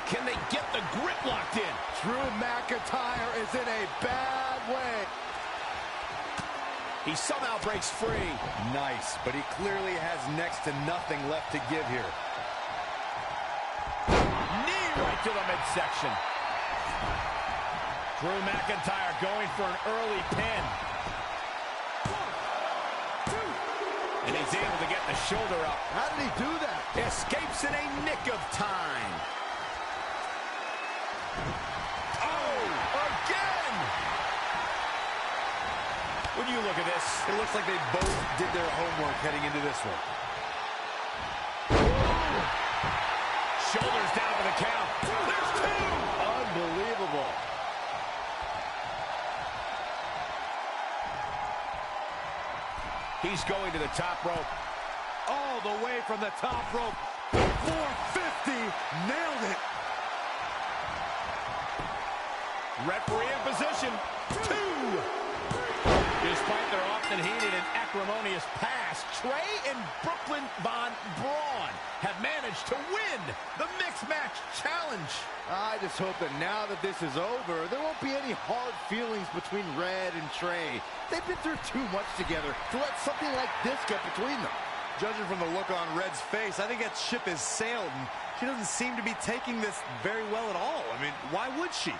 Can they get the grip locked in? Drew McIntyre is in a bad way. He somehow breaks free. Nice, but he clearly has next to nothing left to give here. Knee right to the midsection. Drew McIntyre going for an early pin. 1, 2. And he's able to get the shoulder up. How did he do that? Escapes in a nick of time. Oh, again! When you look at this, it looks like they both did their homework heading into this one. Shoulders down for the count. There's 2! Unbelievable. He's going to the top rope. All the way from the top rope. 450. Nailed it. Referee in position. 2. Despite their often heated and acrimonious past, Trey and Brooklyn Von Braun have managed to win the Mixed Match Challenge. I just hope that now that this is over, there won't be any hard feelings between Red and Trey. They've been through too much together to let something like this get between them. Judging from the look on Red's face, I think that ship has sailed, and she doesn't seem to be taking this very well at all. I mean, why would she?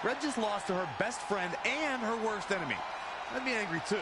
Red just lost to her best friend and her worst enemy. I'd be angry too.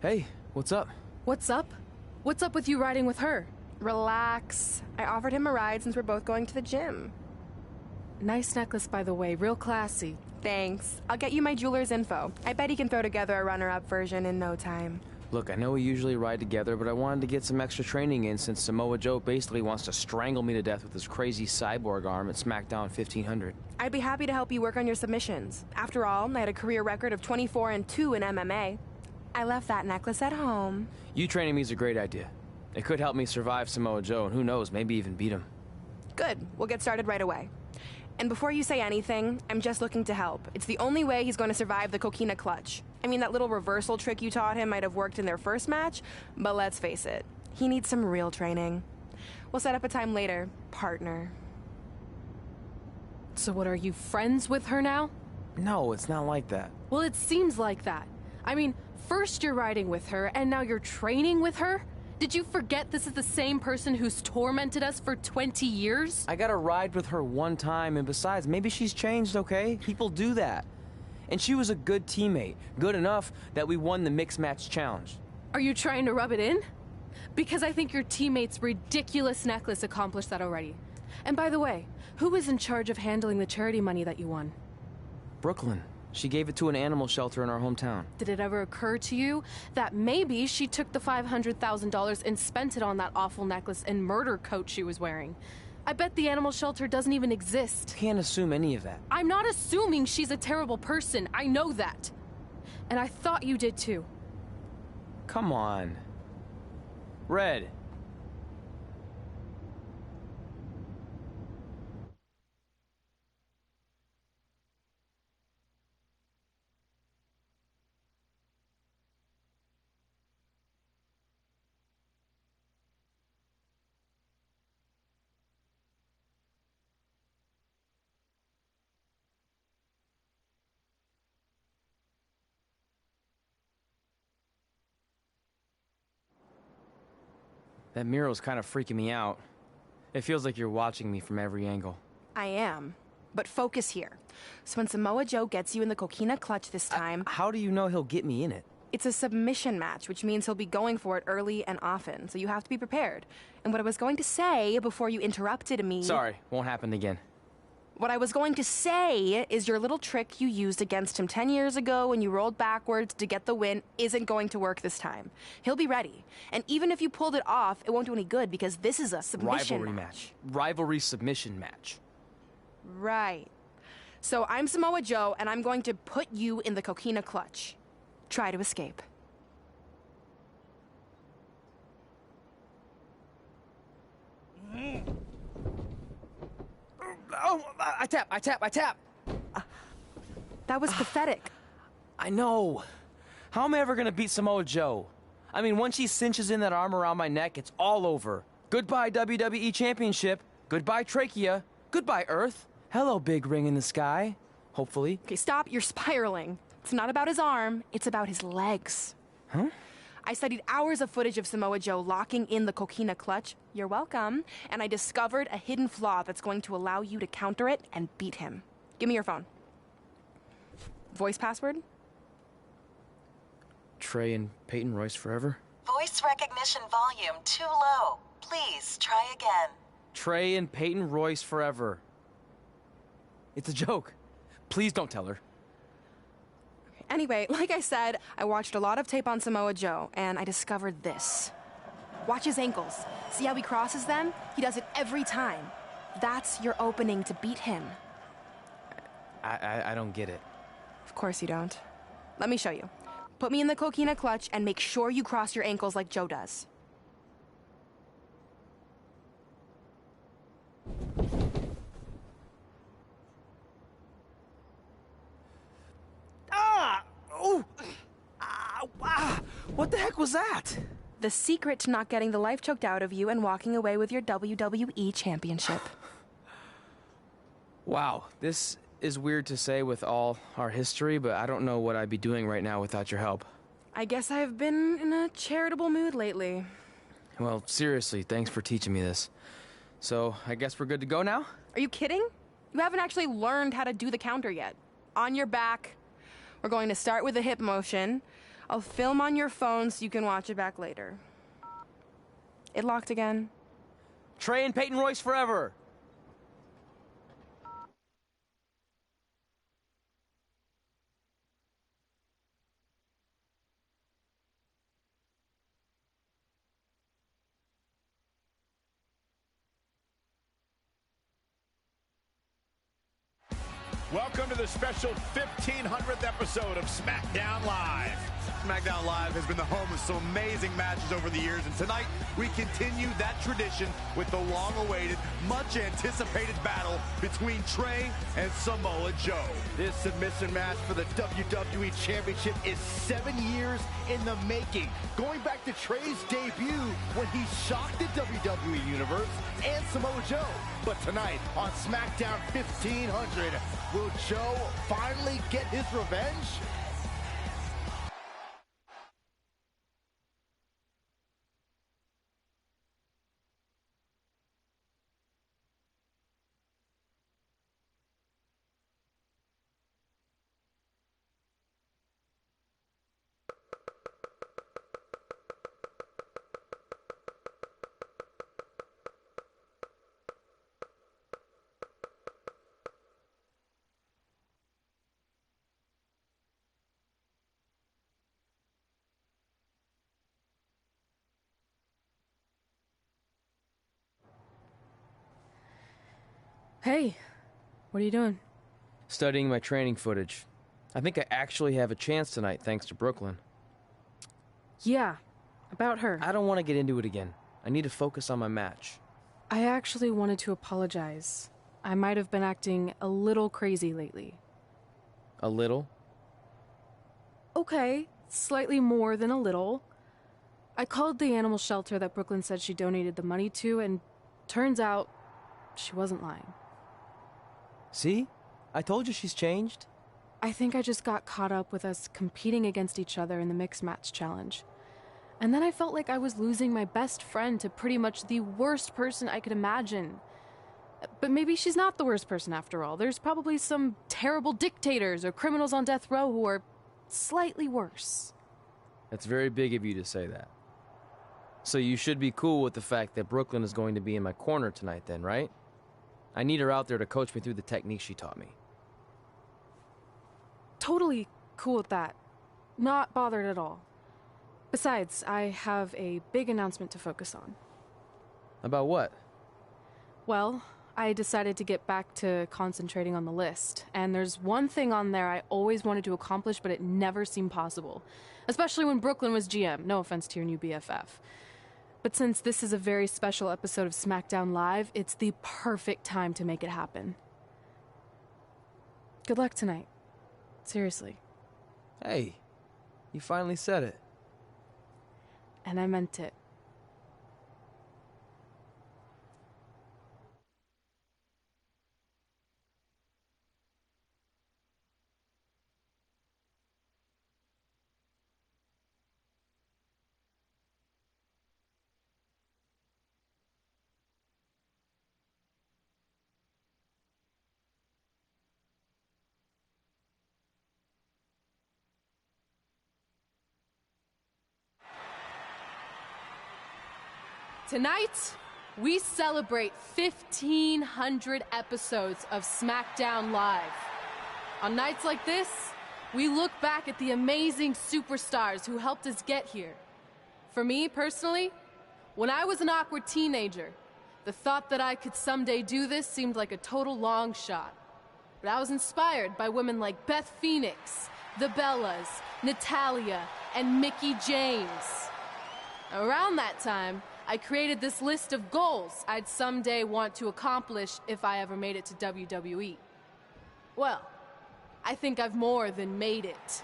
Hey, what's up? What's up? What's up with you riding with her? Relax. I offered him a ride since we're both going to the gym. Nice necklace, by the way. Real classy. Thanks. I'll get you my jeweler's info. I bet he can throw together a runner-up version in no time. Look, I know we usually ride together, but I wanted to get some extra training in since Samoa Joe basically wants to strangle me to death with his crazy cyborg arm at SmackDown 1500. I'd be happy to help you work on your submissions. After all, I had a career record of 24-2 in MMA. I left that necklace at home. You training me is a great idea. It could help me survive Samoa Joe, and who knows, maybe even beat him. Good. We'll get started right away. And before you say anything, I'm just looking to help. It's the only way he's going to survive the coquina clutch. I mean, that little reversal trick you taught him might have worked in their first match, but let's face it, he needs some real training. We'll set up a time later, partner. So what, are you friends with her now? No, it's not like that. Well, it seems like that. I mean, first you're riding with her, and now you're training with her? Did you forget this is the same person who's tormented us for 20 years? I got to ride with her one time, and besides, maybe she's changed, okay? People do that. And she was a good teammate. Good enough that we won the mixed match challenge. Are you trying to rub it in? Because I think your teammate's ridiculous necklace accomplished that already. And by the way, who was in charge of handling the charity money that you won? Brooklyn. She gave it to an animal shelter in our hometown. Did it ever occur to you that maybe she took the $500,000 and spent it on that awful necklace and murder coat she was wearing? I bet the animal shelter doesn't even exist. Can't assume any of that. I'm not assuming she's a terrible person. I know that. And I thought you did too. Come on. Red. That mural's kind of freaking me out. It feels like you're watching me from every angle. I am. But focus here. So when Samoa Joe gets you in the coquina clutch this time... How do you know he'll get me in it? It's a submission match, which means he'll be going for it early and often, so you have to be prepared. And what I was going to say before you interrupted me... Sorry, won't happen again. What I was going to say is your little trick you used against him 10 years ago when you rolled backwards to get the win isn't going to work this time. He'll be ready. And even if you pulled it off, it won't do any good because this is a submission Rivalry match. Rivalry submission match. Right. So I'm Samoa Joe, and I'm going to put you in the coquina clutch. Try to escape. Oh, I tap. That was pathetic. I know. How am I ever gonna beat Samoa Joe? I mean, once she cinches in that arm around my neck, it's all over. Goodbye, WWE Championship. Goodbye, Trachea. Goodbye, Earth. Hello, big ring in the sky. Hopefully. Okay, stop. You're spiraling. It's not about his arm. It's about his legs. Huh? I studied hours of footage of Samoa Joe locking in the coquina clutch. You're welcome. And I discovered a hidden flaw that's going to allow you to counter it and beat him. Give me your phone. Voice password? Trey and Peyton Royce forever? Voice recognition volume too low. Please try again. Trey and Peyton Royce forever. It's a joke. Please don't tell her. Anyway, like I said, I watched a lot of tape on Samoa Joe, and I discovered this. Watch his ankles. See how he crosses them? He does it every time. That's your opening to beat him. I don't get it. Of course you don't. Let me show you. Put me in the coquina clutch and make sure you cross your ankles like Joe does. What the heck was that? The secret to not getting the life choked out of you and walking away with your WWE Championship. Wow, this is weird to say with all our history, but I don't know what I'd be doing right now without your help. I guess I've been in a charitable mood lately. Well, seriously, thanks for teaching me this. So, I guess we're good to go now? Are you kidding? You haven't actually learned how to do the counter yet. On your back. We're going to start with a hip motion. I'll film on your phone so you can watch it back later. It locked again. Trey and Peyton Royce forever! Welcome to the special 1500th episode of SmackDown Live. SmackDown Live has been the home of some amazing matches over the years, and tonight we continue that tradition with the long-awaited, much-anticipated battle between Trey and Samoa Joe. This submission match for the WWE Championship is 7 years in the making, going back to Trey's debut when he shocked the WWE Universe and Samoa Joe. But tonight on SmackDown 1500, will Joe finally get his revenge? Hey, what are you doing? Studying my training footage. I think I actually have a chance tonight thanks to Brooklyn. Yeah, about her. I don't want to get into it again. I need to focus on my match. I actually wanted to apologize. I might have been acting a little crazy lately. A little? Okay, slightly more than a little. I called the animal shelter that Brooklyn said she donated the money to, and turns out she wasn't lying. See? I told you she's changed. I think I just got caught up with us competing against each other in the mixed match challenge. And then I felt like I was losing my best friend to pretty much the worst person I could imagine. But maybe she's not the worst person after all. There's probably some terrible dictators or criminals on death row who are slightly worse. That's very big of you to say that. So you should be cool with the fact that Brooklyn is going to be in my corner tonight then, right? I need her out there to coach me through the technique she taught me. Totally cool with that. Not bothered at all. Besides, I have a big announcement to focus on. About what? Well, I decided to get back to concentrating on the list, and there's one thing on there I always wanted to accomplish, but it never seemed possible. Especially when Brooklyn was GM. No offense to your new BFF. But since this is a very special episode of SmackDown Live, it's the perfect time to make it happen. Good luck tonight. Seriously. Hey, you finally said it. And I meant it. Tonight, we celebrate 1,500 episodes of SmackDown Live. On nights like this, we look back at the amazing superstars who helped us get here. For me, personally, when I was an awkward teenager, the thought that I could someday do this seemed like a total long shot. But I was inspired by women like Beth Phoenix, the Bellas, Natalia, and Mickie James. Around that time, I created this list of goals I'd someday want to accomplish if I ever made it to WWE. Well, I think I've more than made it.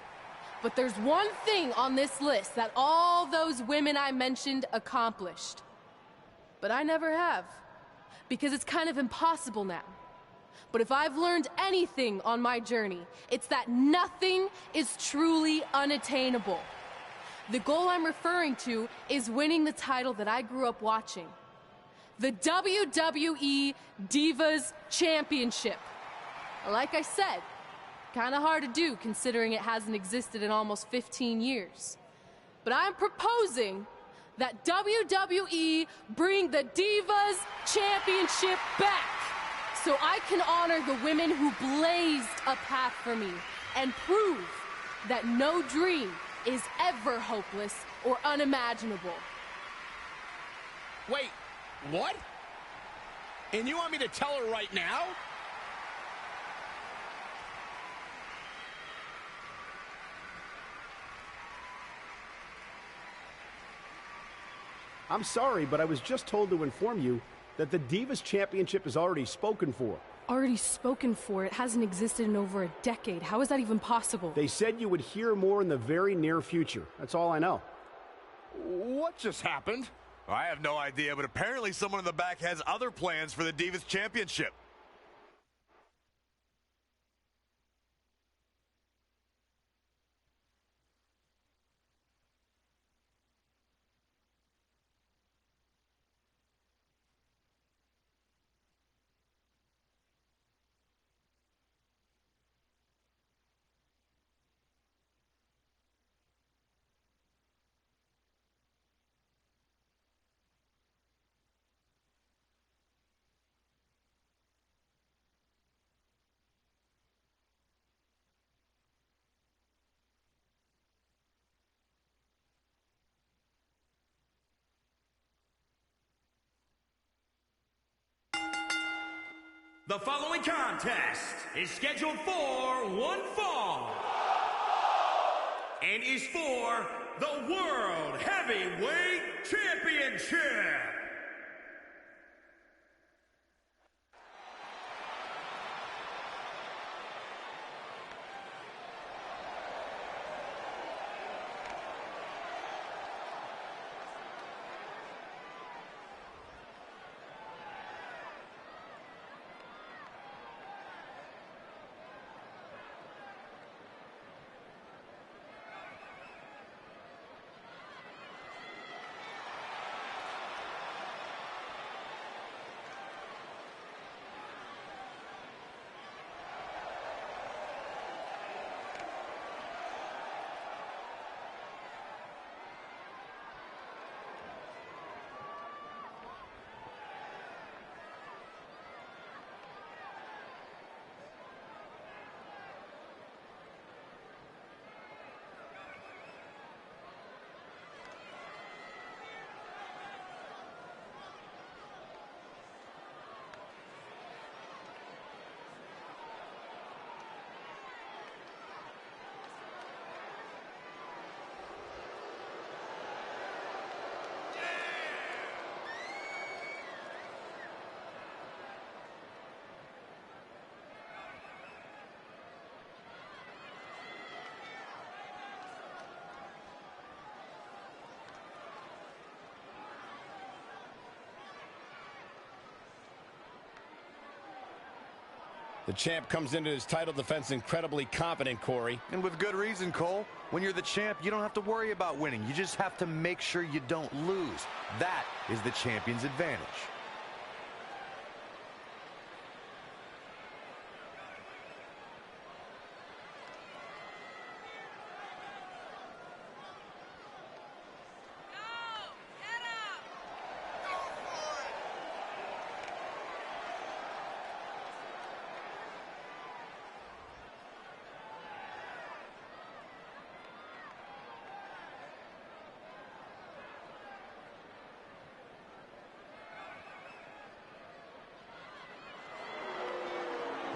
But there's one thing on this list that all those women I mentioned accomplished. But I never have, because it's kind of impossible now. But if I've learned anything on my journey, it's that nothing is truly unattainable. The goal I'm referring to is winning the title that I grew up watching. The WWE Divas Championship. Like I said, kind of hard to do considering it hasn't existed in almost 15 years. But I'm proposing that WWE bring the Divas Championship back so I can honor the women who blazed a path for me and prove that no dream is ever hopeless or unimaginable. Wait, what? And you want me to tell her right now? I'm sorry, but I was just told to inform you that the Divas Championship is already spoken for. Already spoken for? It hasn't existed in over a decade. How is that even possible? They said you would hear more in the very near future. That's all I know. What just happened? I have no idea, but apparently someone in the back has other plans for the Divas Championship. The following contest is scheduled for one fall and is for the World Heavyweight Championship. The champ comes into his title defense incredibly confident, Corey. And with good reason, Cole. When you're the champ, you don't have to worry about winning. You just have to make sure you don't lose. That is the champion's advantage.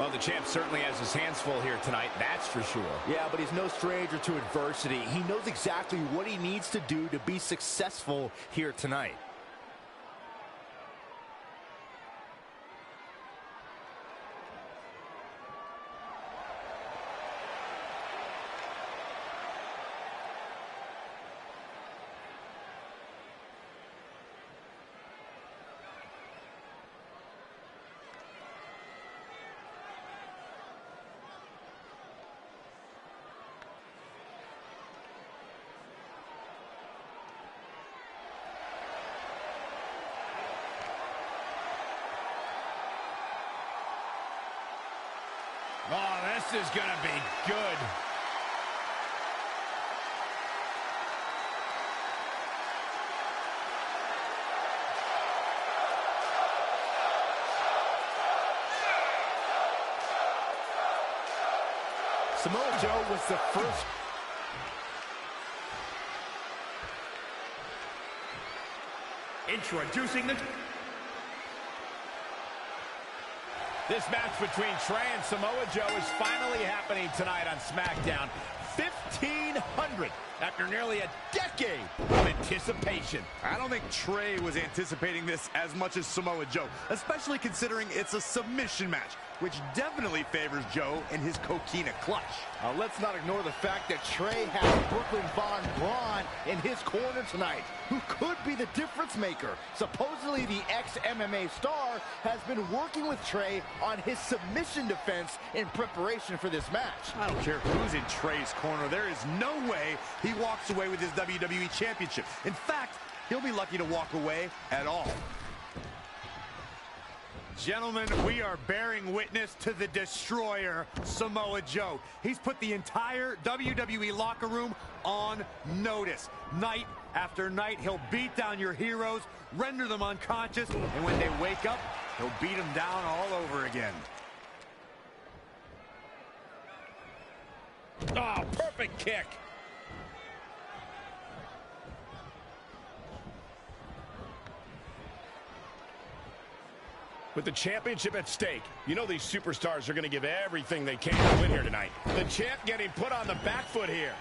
Well, the champ certainly has his hands full here tonight, that's for sure. Yeah, but he's no stranger to adversity. He knows exactly what he needs to do to be successful here tonight. Oh, this is going to be good. Samoa Joe was the first. Introducing the... This match between Trey and Samoa Joe is finally happening tonight on SmackDown. 1,500 after nearly a decade of anticipation. I don't think Trey was anticipating this as much as Samoa Joe, especially considering it's a submission match, which definitely favors Joe and his coquina clutch. Let's not ignore the fact that Trey has Brooklyn Von Braun in his corner tonight, who could be the difference maker. Supposedly, the ex-MMA star has been working with Trey on his submission defense in preparation for this match. I don't care who's in Trey's corner. There is no way he walks away with his WWE Championship. In fact, he'll be lucky to walk away at all. Gentlemen, we are bearing witness to the destroyer, Samoa Joe. He's put the entire WWE locker room on notice. Night after night, he'll beat down your heroes, render them unconscious, and when they wake up, he'll beat them down all over again. Oh, perfect kick. With the championship at stake, you know these superstars are going to give everything they can to win here tonight. The champ getting put on the back foot here.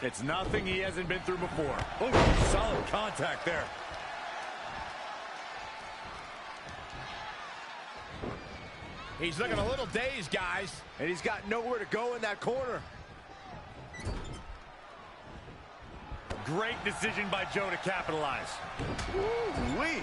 It's nothing he hasn't been through before. Oh, solid contact there. He's looking a little dazed, guys. And he's got nowhere to go in that corner. Great decision by Joe to capitalize. Woo-wee.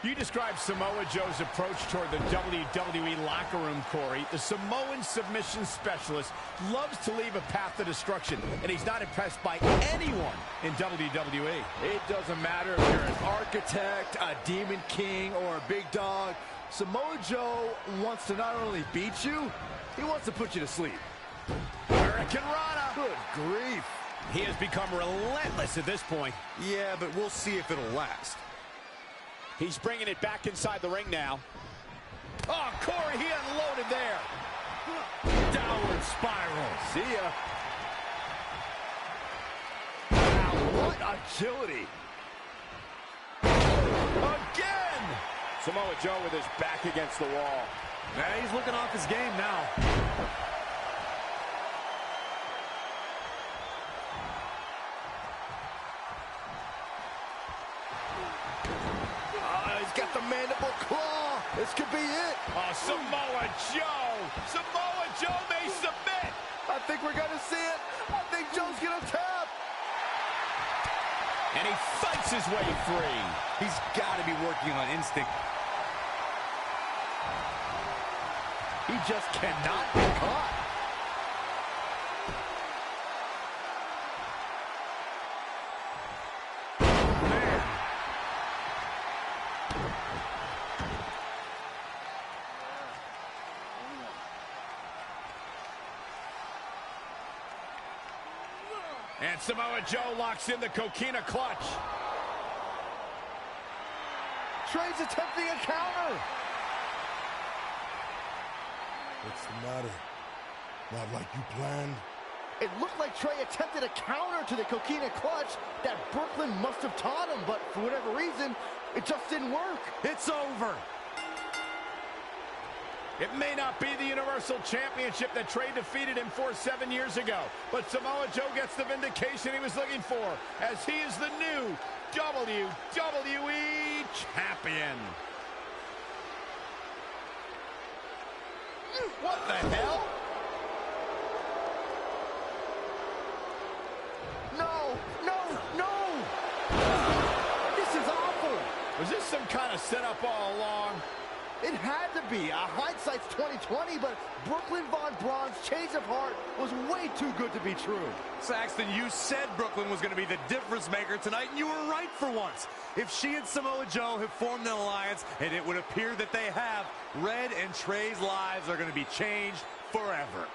You described Samoa Joe's approach toward the WWE locker room, Corey. The Samoan submission specialist loves to leave a path to destruction, and he's not impressed by anyone in WWE. It doesn't matter if you're an architect, a demon king, or a big dog. Samoa Joe wants to not only beat you, he wants to put you to sleep. Hurricane Rana. Good grief. He has become relentless at this point. Yeah, but we'll see if it'll last. He's bringing it back inside the ring now. Oh, Corey, he unloaded there. Downward spiral. See ya. Wow, what agility. Again! Samoa Joe with his back against the wall. Yeah, he's looking off his game now. Got the mandible claw. This could be it. Oh, Samoa Joe. Samoa Joe may submit. I think we're going to see it. I think Joe's going to tap. And he fights his way free. He's got to be working on instinct. He just cannot be caught. And Samoa Joe locks in the coquina clutch. Trey's attempting a counter. What's the matter? Not like you planned? It looked like Trey attempted a counter to the coquina clutch that Brooklyn must have taught him, but for whatever reason, it just didn't work. It's over. It may not be the Universal Championship that Trey defeated him for 7 years ago, but Samoa Joe gets the vindication he was looking for, as he is the new WWE Champion. What the hell? No, no, no! This is awful! Was this some kind of setup all along? It had to be. Hindsight's 20/20, but Brooklyn Von Braun's change of heart was way too good to be true. Saxton, you said Brooklyn was going to be the difference maker tonight, and you were right for once. If she and Samoa Joe have formed an alliance, and it would appear that they have, Red and Trey's lives are going to be changed forever.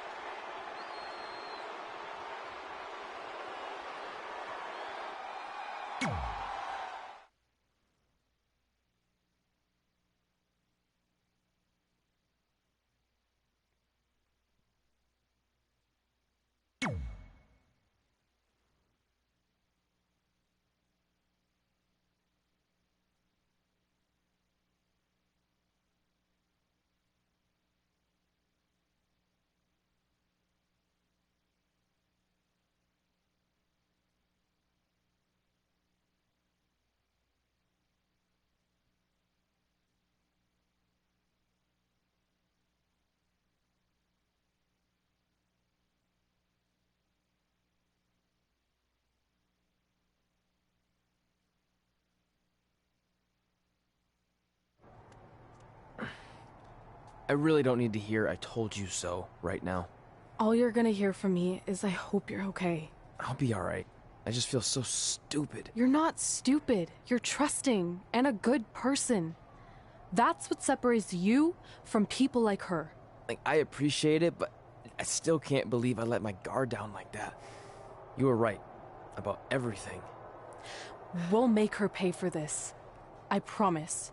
I really don't need to hear "I told you so" right now. All you're gonna hear from me is I hope you're okay. I'll be alright. I just feel so stupid. You're not stupid. You're trusting and a good person. That's what separates you from people like her. Like, I appreciate it, but I still can't believe I let my guard down like that. You were right about everything. We'll make her pay for this. I promise.